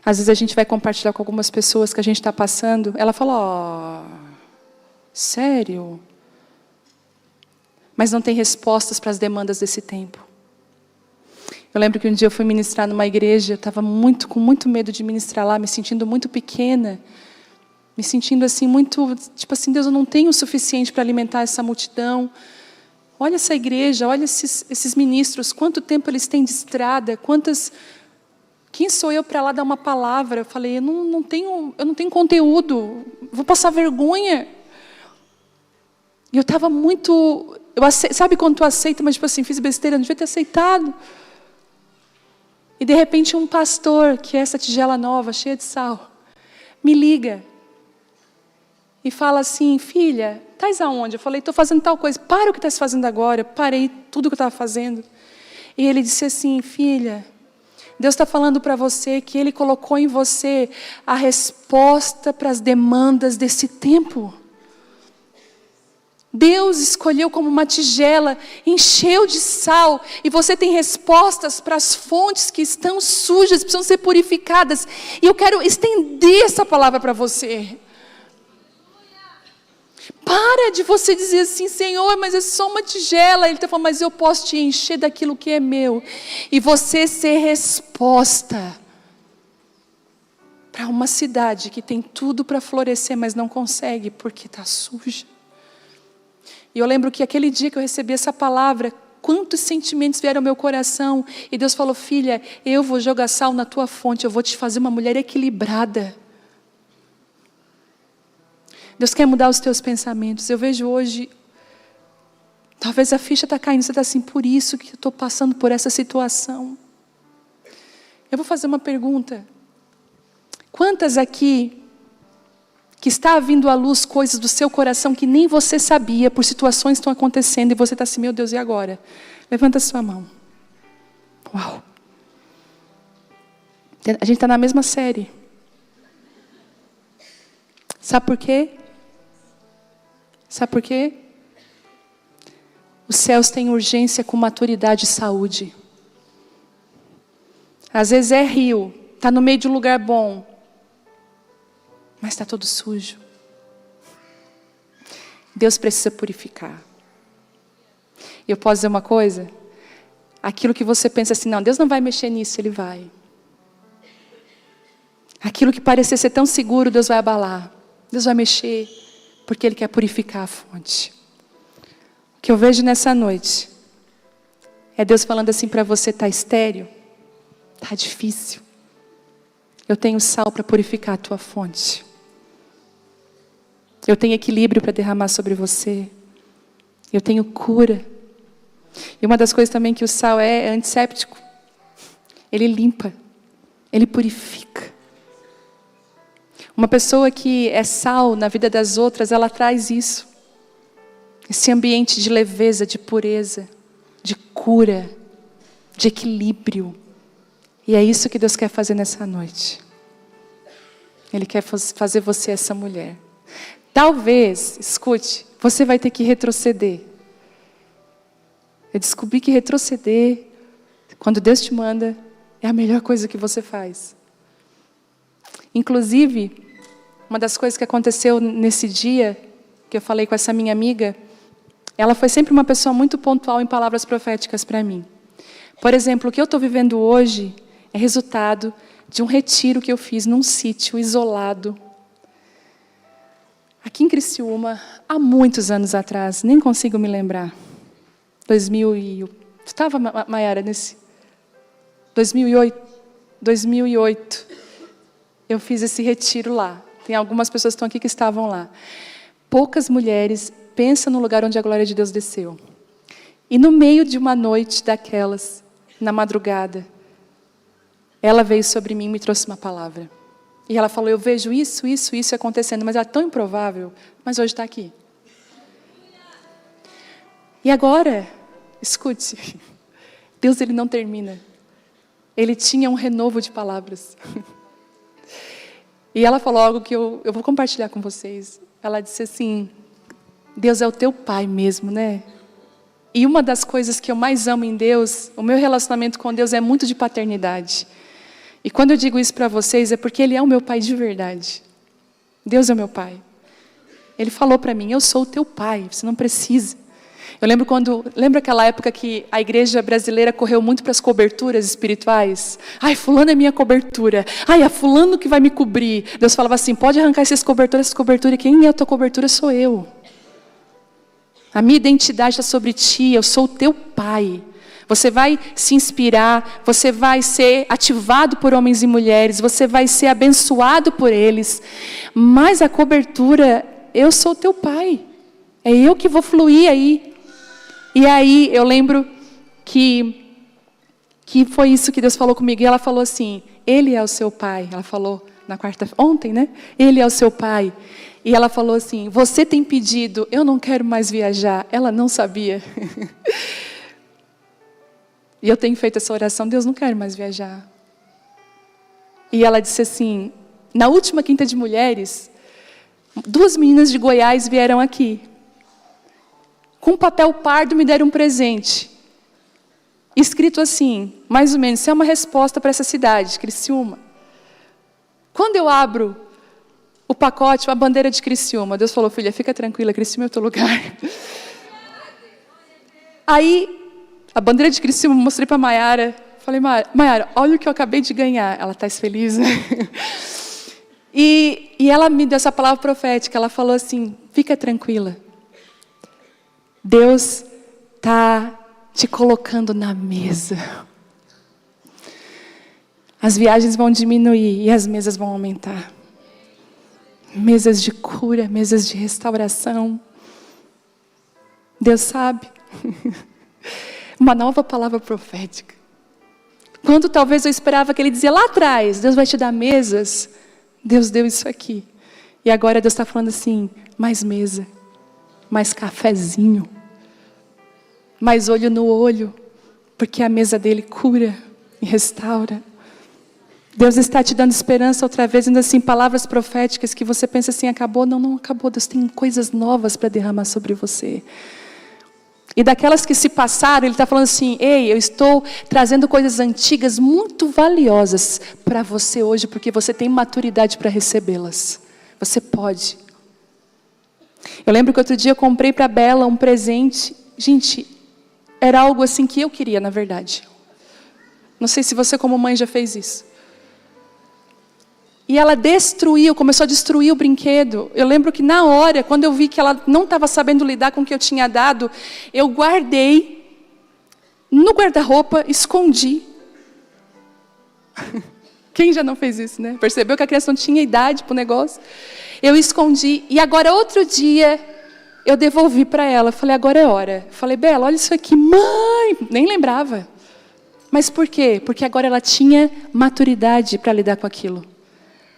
Às vezes a gente vai compartilhar com algumas pessoas que a gente está passando, ela fala, sério? Mas não tem respostas para as demandas desse tempo. Eu lembro que um dia eu fui ministrar numa igreja, eu estava com muito medo de ministrar lá, me sentindo muito pequena, me sentindo assim muito, tipo assim, Deus, eu não tenho o suficiente para alimentar essa multidão. Olha essa igreja, olha esses ministros, quanto tempo eles têm de estrada, quem sou eu para lá dar uma palavra? Eu falei, eu não tenho conteúdo, vou passar vergonha. E eu estava muito, sabe quando tu aceita, mas tipo assim, fiz besteira, não devia ter aceitado. E de repente um pastor, que é essa tigela nova, cheia de sal, me liga e fala assim, filha, estás aonde? Eu falei, estou fazendo tal coisa. Para o que estás fazendo agora. Eu parei tudo o que eu estava fazendo. E ele disse assim, filha, Deus está falando para você que Ele colocou em você a resposta para as demandas desse tempo. Deus escolheu como uma tigela, encheu de sal, e você tem respostas para as fontes que estão sujas, precisam ser purificadas. E eu quero estender essa palavra para você. Para de você dizer assim, Senhor, mas é só uma tigela. Ele está falando, mas eu posso te encher daquilo que é meu. E você ser resposta para uma cidade que tem tudo para florescer, mas não consegue porque está suja. E eu lembro que aquele dia que eu recebi essa palavra, quantos sentimentos vieram ao meu coração. E Deus falou, filha, eu vou jogar sal na tua fonte, eu vou te fazer uma mulher equilibrada. Deus quer mudar os teus pensamentos. Eu vejo hoje, talvez a ficha está caindo, você está assim, por isso que eu estou passando por essa situação. Eu vou fazer uma pergunta. Quantas aqui, que está vindo à luz coisas do seu coração que nem você sabia, por situações que estão acontecendo, e você está assim, meu Deus, e agora? Levanta a sua mão. Uau. A gente está na mesma série. Sabe por quê? Sabe por quê? Os céus têm urgência com maturidade e saúde. Às vezes é rio, está no meio de um lugar bom, mas está todo sujo. Deus precisa purificar. E eu posso dizer uma coisa? Aquilo que você pensa assim, não, Deus não vai mexer nisso, Ele vai. Aquilo que parecer ser tão seguro, Deus vai abalar. Deus vai mexer, porque Ele quer purificar a fonte. O que eu vejo nessa noite é Deus falando assim para você, está estéril? Está difícil. Eu tenho sal para purificar a tua fonte. Eu tenho equilíbrio para derramar sobre você. Eu tenho cura. E uma das coisas também que o sal é antisséptico. Ele limpa. Ele purifica. Uma pessoa que é sal na vida das outras, ela traz isso. Esse ambiente de leveza, de pureza, de cura, de equilíbrio. E é isso que Deus quer fazer nessa noite. Ele quer fazer você essa mulher. Talvez, escute, você vai ter que retroceder. Eu descobri que retroceder, quando Deus te manda, é a melhor coisa que você faz. Inclusive, uma das coisas que aconteceu nesse dia, que eu falei com essa minha amiga, ela foi sempre uma pessoa muito pontual em palavras proféticas para mim. Por exemplo, o que eu estou vivendo hoje é resultado de um retiro que eu fiz num sítio isolado, aqui em Criciúma, há muitos anos atrás, nem consigo me lembrar. 2000 estava, Maiara, nesse 2008, eu fiz esse retiro lá. Tem algumas pessoas que estão aqui que estavam lá. Poucas mulheres, pensa no lugar onde a glória de Deus desceu. E no meio de uma noite daquelas, na madrugada, ela veio sobre mim e me trouxe uma palavra. E ela falou, eu vejo isso acontecendo, mas é tão improvável, mas hoje está aqui. E agora, escute, Deus ele não termina. Ele tinha um renovo de palavras. E ela falou algo que eu vou compartilhar com vocês. Ela disse assim, Deus é o teu pai mesmo, né? E uma das coisas que eu mais amo em Deus, o meu relacionamento com Deus é muito de paternidade. E quando eu digo isso para vocês, é porque Ele é o meu pai de verdade. Deus é o meu pai. Ele falou para mim, eu sou o teu pai, você não precisa. Eu lembro aquela época que a igreja brasileira correu muito para as coberturas espirituais? Ai, fulano é minha cobertura. Ai, é fulano que vai me cobrir. Deus falava assim, pode arrancar essas coberturas, e quem é a tua cobertura sou eu. A minha identidade está sobre ti, eu sou o teu pai. Você vai se inspirar, você vai ser ativado por homens e mulheres, você vai ser abençoado por eles. Mas a cobertura, eu sou o teu pai. É eu que vou fluir aí. E aí eu lembro que foi isso que Deus falou comigo. E ela falou assim, Ele é o seu pai. Ela falou ontem, né? Ele é o seu pai. E ela falou assim, você tem pedido, eu não quero mais viajar. Ela não sabia. E eu tenho feito essa oração, Deus, não quero mais viajar. E ela disse assim, na última quinta de mulheres, 2 meninas de Goiás vieram aqui. Com papel pardo me deram um presente. Escrito assim, mais ou menos, isso é uma resposta para essa cidade, Criciúma. Quando eu abro o pacote, uma bandeira de Criciúma, Deus falou, filha, fica tranquila, Criciúma é o teu lugar. Aí, a bandeira de Criciúma, mostrei para a Maiara. Falei, Maiara, olha o que eu acabei de ganhar. Ela está feliz, né? E ela me deu essa palavra profética. Ela falou assim, fica tranquila. Deus está te colocando na mesa. As viagens vão diminuir e as mesas vão aumentar. Mesas de cura, mesas de restauração. Deus sabe. Uma nova palavra profética. Quando talvez eu esperava que Ele dizia lá atrás, Deus vai te dar mesas. Deus deu isso aqui. E agora Deus está falando assim, mais mesa, mais cafezinho, mais olho no olho, porque a mesa dele cura e restaura. Deus está te dando esperança outra vez, dando assim, palavras proféticas que você pensa assim, acabou? Não, não acabou. Deus tem coisas novas para derramar sobre você. E daquelas que se passaram, Ele está falando assim, ei, eu estou trazendo coisas antigas muito valiosas para você hoje, porque você tem maturidade para recebê-las. Você pode. Eu lembro que outro dia eu comprei para a Bela um presente. Gente, era algo assim que eu queria, na verdade. Não sei se você como mãe já fez isso. E ela começou a destruir o brinquedo. Eu lembro que na hora, quando eu vi que ela não estava sabendo lidar com o que eu tinha dado, eu guardei no guarda-roupa, escondi. Quem já não fez isso, né? Percebeu que a criança não tinha idade para o negócio? Eu escondi. E agora, outro dia, eu devolvi para ela. Falei, agora é hora. Falei, Bela, olha isso aqui. Mãe! Nem lembrava. Mas por quê? Porque agora ela tinha maturidade para lidar com aquilo.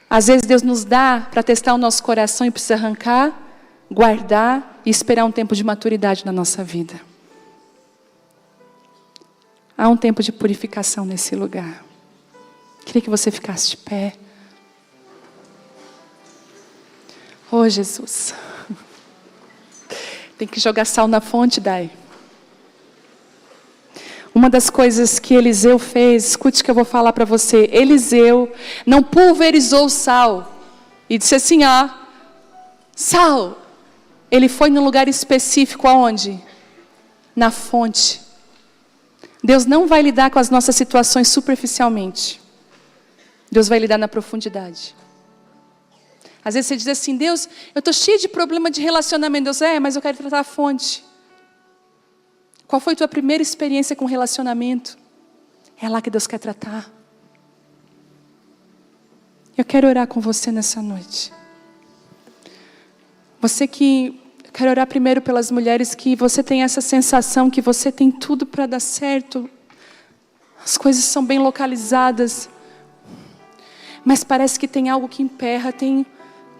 Às vezes Deus nos dá para testar o nosso coração e precisa arrancar, guardar e esperar um tempo de maturidade na nossa vida. Há um tempo de purificação nesse lugar. Queria que você ficasse de pé. Oh, Jesus. Tem que jogar sal na fonte, Dai. Uma das coisas que Eliseu fez, escute o que eu vou falar para você. Eliseu não pulverizou o sal e disse assim, sal. Ele foi num lugar específico, aonde? Na fonte. Deus não vai lidar com as nossas situações superficialmente. Deus vai lidar na profundidade. Às vezes você diz assim, Deus, eu estou cheio de problema de relacionamento. Deus, mas eu quero tratar a fonte. Qual foi a tua primeira experiência com relacionamento? É lá que Deus quer tratar. Eu quero orar com você nessa noite. Você que Quero orar primeiro pelas mulheres que você tem essa sensação que você tem tudo para dar certo. As coisas são bem localizadas. Mas parece que tem algo que emperra,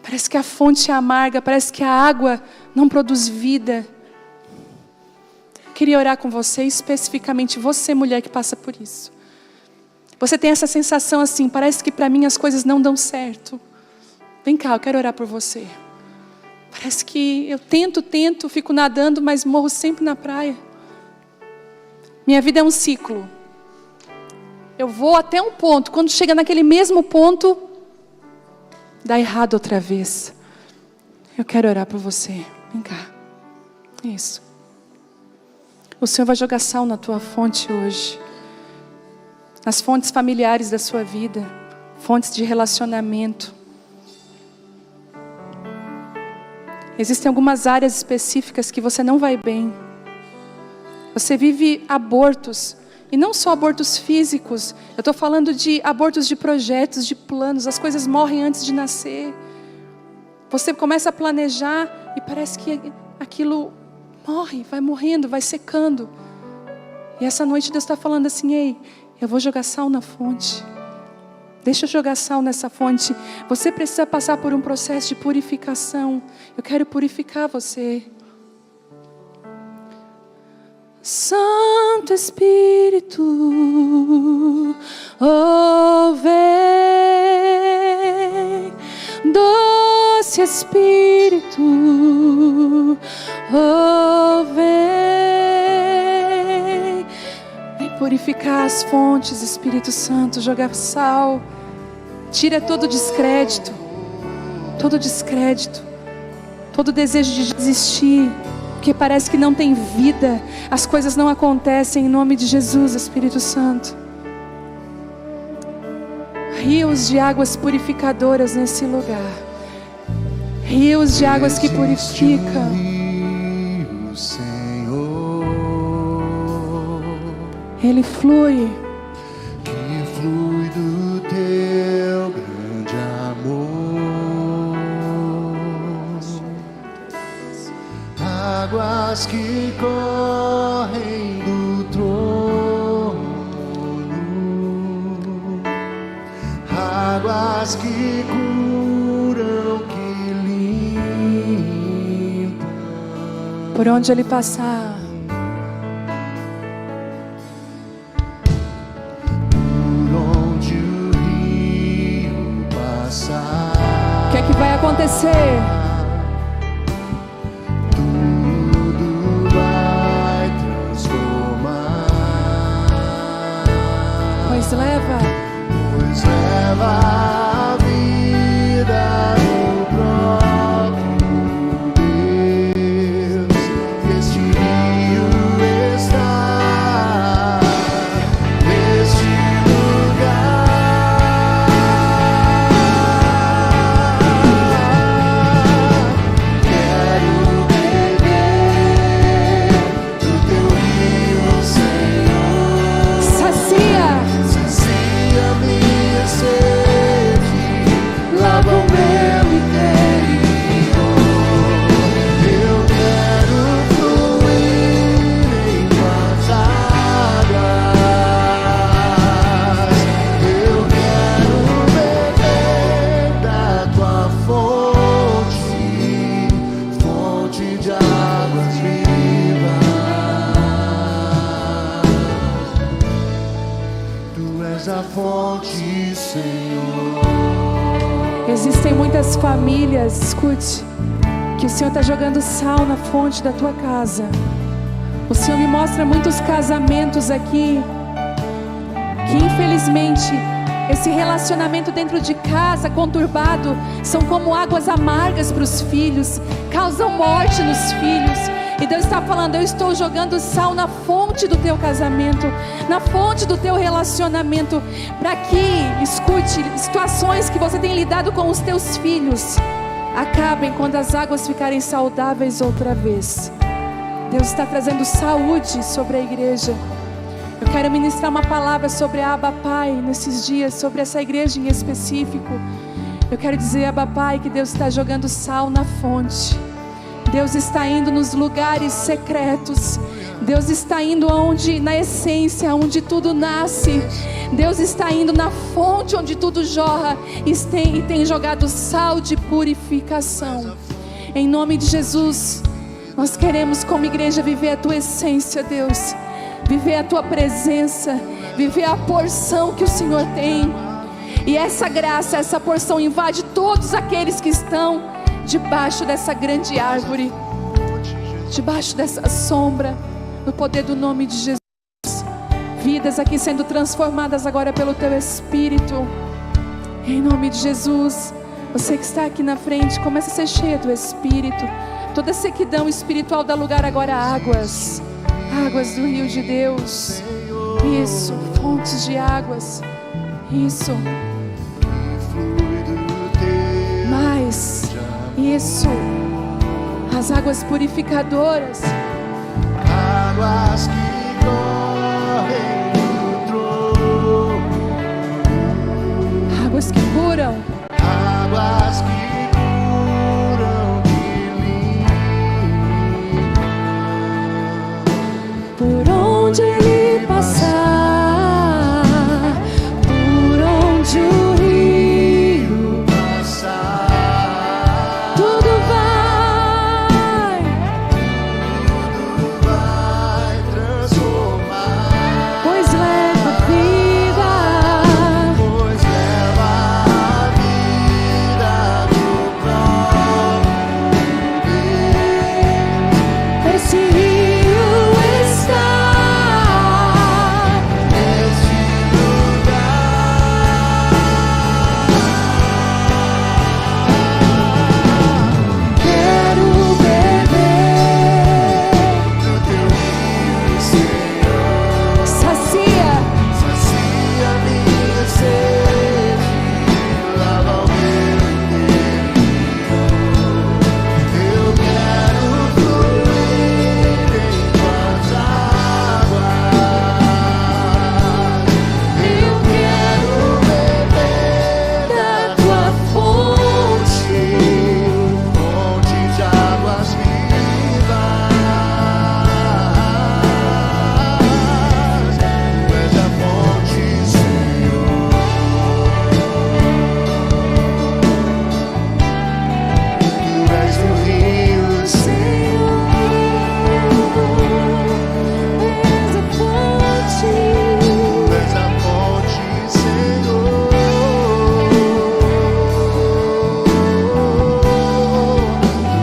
parece que a fonte é amarga, parece que a água não produz vida. Queria orar com você, especificamente você, mulher que passa por isso. Você tem essa sensação assim, parece que para mim as coisas não dão certo. Vem cá, eu quero orar por você. Parece que eu tento, fico nadando, mas morro sempre na praia. Minha vida é um ciclo. Eu vou até um ponto, quando chega naquele mesmo ponto, dá errado outra vez. Eu quero orar por você. Vem cá. Isso. O Senhor vai jogar sal na tua fonte hoje. Nas fontes familiares da sua vida. Fontes de relacionamento. Existem algumas áreas específicas que você não vai bem. Você vive abortos. E não só abortos físicos. Eu estou falando de abortos de projetos, de planos. As coisas morrem antes de nascer. Você começa a planejar e parece que aquilo morre, vai morrendo, vai secando. E essa noite Deus está falando assim: ei, eu vou jogar sal na fonte. Deixa eu jogar sal nessa fonte. Você precisa passar por um processo de purificação. Eu quero purificar você. Santo Espírito, oh vem. Doce Espírito, oh vem. Vem purificar as fontes, Espírito Santo, jogar sal. Tira todo descrédito, todo desejo de desistir, porque parece que não tem vida, as coisas não acontecem. Em nome de Jesus, Espírito Santo. Rios de águas purificadoras nesse lugar. Rios de águas que purificam. Ele flui. Que flui do teu grande amor. Águas que correm do trono. Águas que curam, que limpam. Por onde ele passar. O que é que vai acontecer? Tudo vai transformar. Pois leva a vida do próprio Deus. Este rio está neste lugar. Quero beber do teu rio, Senhor. sacia. Sacia minha sede, lava o meu interior. Eu quero fluir em tuas águas. Eu quero beber da tua fonte, fonte de águas vivas. Tu és a fonte, Senhor. Existem muitas famílias, escute, que o Senhor está jogando sal na fonte da tua casa. O Senhor me mostra muitos casamentos aqui, que infelizmente esse relacionamento dentro de casa conturbado são como águas amargas para os filhos, causam morte nos filhos. E Deus está falando: eu estou jogando sal na fonte do teu casamento, na fonte do teu relacionamento, para que, escute, situações que você tem lidado com os teus filhos acabem quando as águas ficarem saudáveis outra vez. Deus está trazendo saúde sobre a igreja. Eu quero ministrar uma palavra sobre a Abba Pai nesses dias, sobre essa igreja em específico. Eu quero dizer, Abba Pai, que Deus está jogando sal na fonte. Deus está indo nos lugares secretos. Deus está indo onde, na essência, onde tudo nasce. Deus está indo na fonte onde tudo jorra e tem jogado sal de purificação. Em nome de Jesus, nós queremos como igreja viver a tua essência, Deus. Viver a tua presença, viver a porção que o Senhor tem. E essa graça, essa porção invade todos aqueles que estão debaixo dessa grande árvore, debaixo dessa sombra, no poder do nome de Jesus. Vidas aqui sendo transformadas agora pelo teu Espírito, em nome de Jesus. Você que está aqui na frente, começa a ser cheia do Espírito. Toda sequidão espiritual dá lugar agora a águas, águas do rio de Deus. Isso, fontes de águas. Isso. Mais. Isso. As águas purificadoras. Águas que correm do trono. Águas que curam. Águas que curam de mim. Por onde ele passar, por onde o rio passar, tudo vai transformar. pois leva vida. Pois leva a vida do próprio Deus. Esse rio está Neste lugar, quero beber. do teu rio, Senhor, Sacia, sacia minha sede, lava o meu interior. Eu quero fluir em tuas águas. Eu quero beber da tua fonte. fonte de águas vivas. Tu és a fonte, Senhor. Tu és o rio, Senhor. És a fonte. Tu és a fonte, Senhor.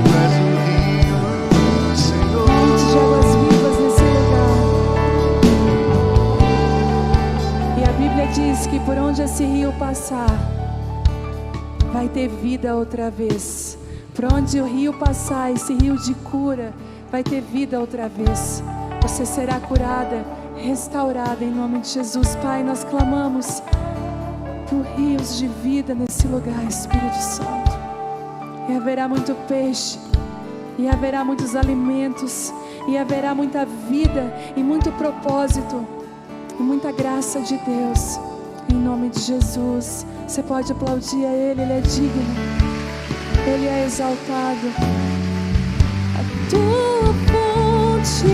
Tu és o rio, Senhor. Fonte de águas vivas nesse lugar. E a Bíblia diz que por onde esse rio passar, vai ter vida outra vez. Por onde o rio passar, esse rio de cura, vai ter vida outra vez. Você será curada, restaurada em nome de Jesus. Pai, nós clamamos por rios de vida nesse lugar, Espírito Santo. E haverá muito peixe, e haverá muitos alimentos, e haverá muita vida e muito propósito e muita graça de Deus, em nome de Jesus. Você pode aplaudir a Ele, Ele é digno, Ele é exaltado. A tua fonte,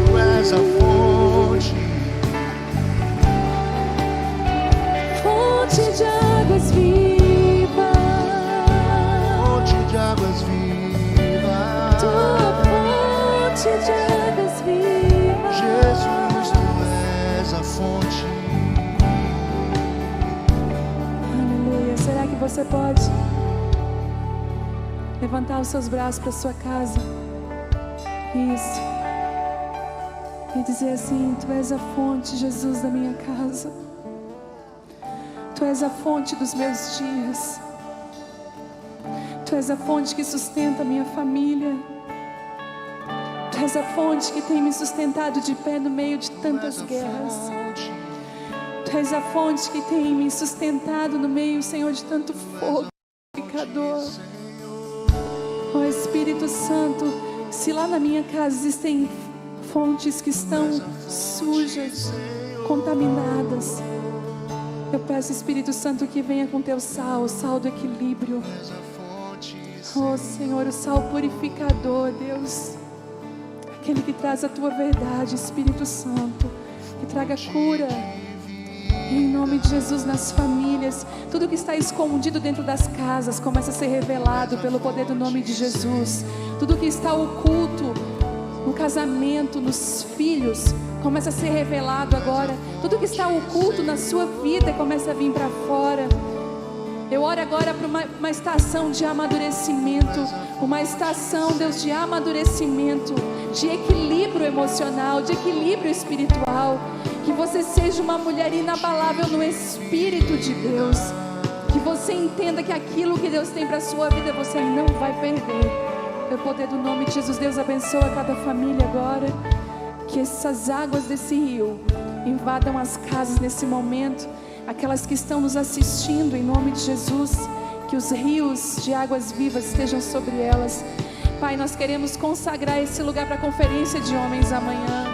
Tu és a fonte, fonte de águas vivas. fonte de águas vivas. Tua fonte de águas vivas. Jesus, tu és a fonte. Aleluia. Será que você pode levantar os seus braços para sua casa? Isso. E dizer assim: Tu és a fonte, Jesus, da minha casa. Tu és a fonte dos meus dias. Tu és a fonte que sustenta a minha família. Tu és a fonte que tem me sustentado de pé no meio de tantas guerras. Tu és a fonte que tem me sustentado no meio, Senhor, de tanto fogo purificador. Ó Espírito Santo, se lá na minha casa existem fontes que estão sujas, contaminadas, eu peço, Espírito Santo, que venha com teu sal, o sal do equilíbrio. Oh Senhor, o sal purificador, Deus, aquele que traz a tua verdade, Espírito Santo, que traga cura, em nome de Jesus, nas famílias. Tudo que está escondido dentro das casas começa a ser revelado pelo poder do nome de Jesus. Tudo que está oculto no casamento, nos filhos, começa a ser revelado agora. Tudo que está oculto na sua vida começa a vir para fora. Eu oro agora para uma estação de amadurecimento, uma estação, Deus, de amadurecimento, de equilíbrio emocional, de equilíbrio espiritual. Que você seja uma mulher inabalável no Espírito de Deus. Que você entenda que aquilo que Deus tem para a sua vida você não vai perder. Pelo poder do nome de Jesus, Deus abençoa cada família agora. Que essas águas desse rio invadam as casas nesse momento. Aquelas que estão nos assistindo, em nome de Jesus, que os rios de águas vivas estejam sobre elas. Pai, nós queremos consagrar esse lugar para a conferência de homens amanhã.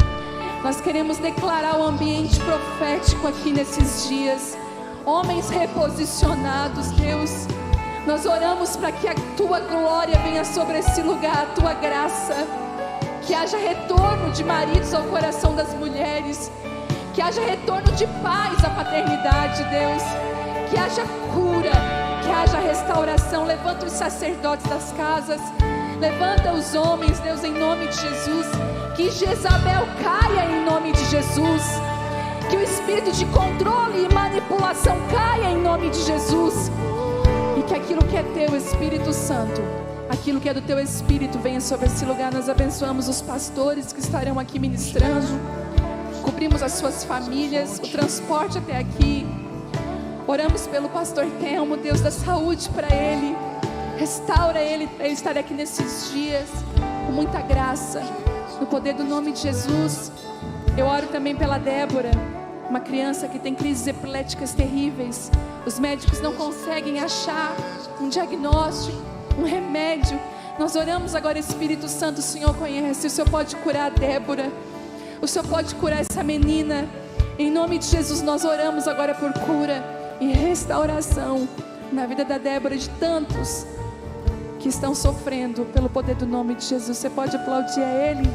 Nós queremos declarar o ambiente profético aqui nesses dias. Homens reposicionados, Deus. Nós oramos para que a Tua glória venha sobre esse lugar, a Tua graça. Que haja retorno de maridos ao coração das mulheres. Que haja retorno de pais à paternidade, Deus. Que haja cura, que haja restauração. Levanta os sacerdotes das casas. Levanta os homens, Deus, em nome de Jesus. Que Jezabel caia em nome de Jesus. Que o espírito de controle e manipulação caia em nome de Jesus. E que aquilo que é Teu, Espírito Santo, aquilo que é do Teu Espírito venha sobre esse lugar. Nós abençoamos os pastores que estarão aqui ministrando. Cobrimos as suas famílias, o transporte até aqui. Oramos pelo pastor Telmo, Deus, da saúde para ele. Restaura ele para ele estar aqui nesses dias com muita graça, no poder do nome de Jesus. Eu oro também pela Débora, uma criança que tem crises epiléticas terríveis. Os médicos não conseguem achar um diagnóstico, um remédio. Nós oramos agora, Espírito Santo, o Senhor conhece, o Senhor pode curar a Débora. O Senhor pode curar essa menina. Em nome de Jesus, nós oramos agora por cura e restauração na vida da Débora e de tantos que estão sofrendo pelo poder do nome de Jesus. Você pode aplaudir a Ele?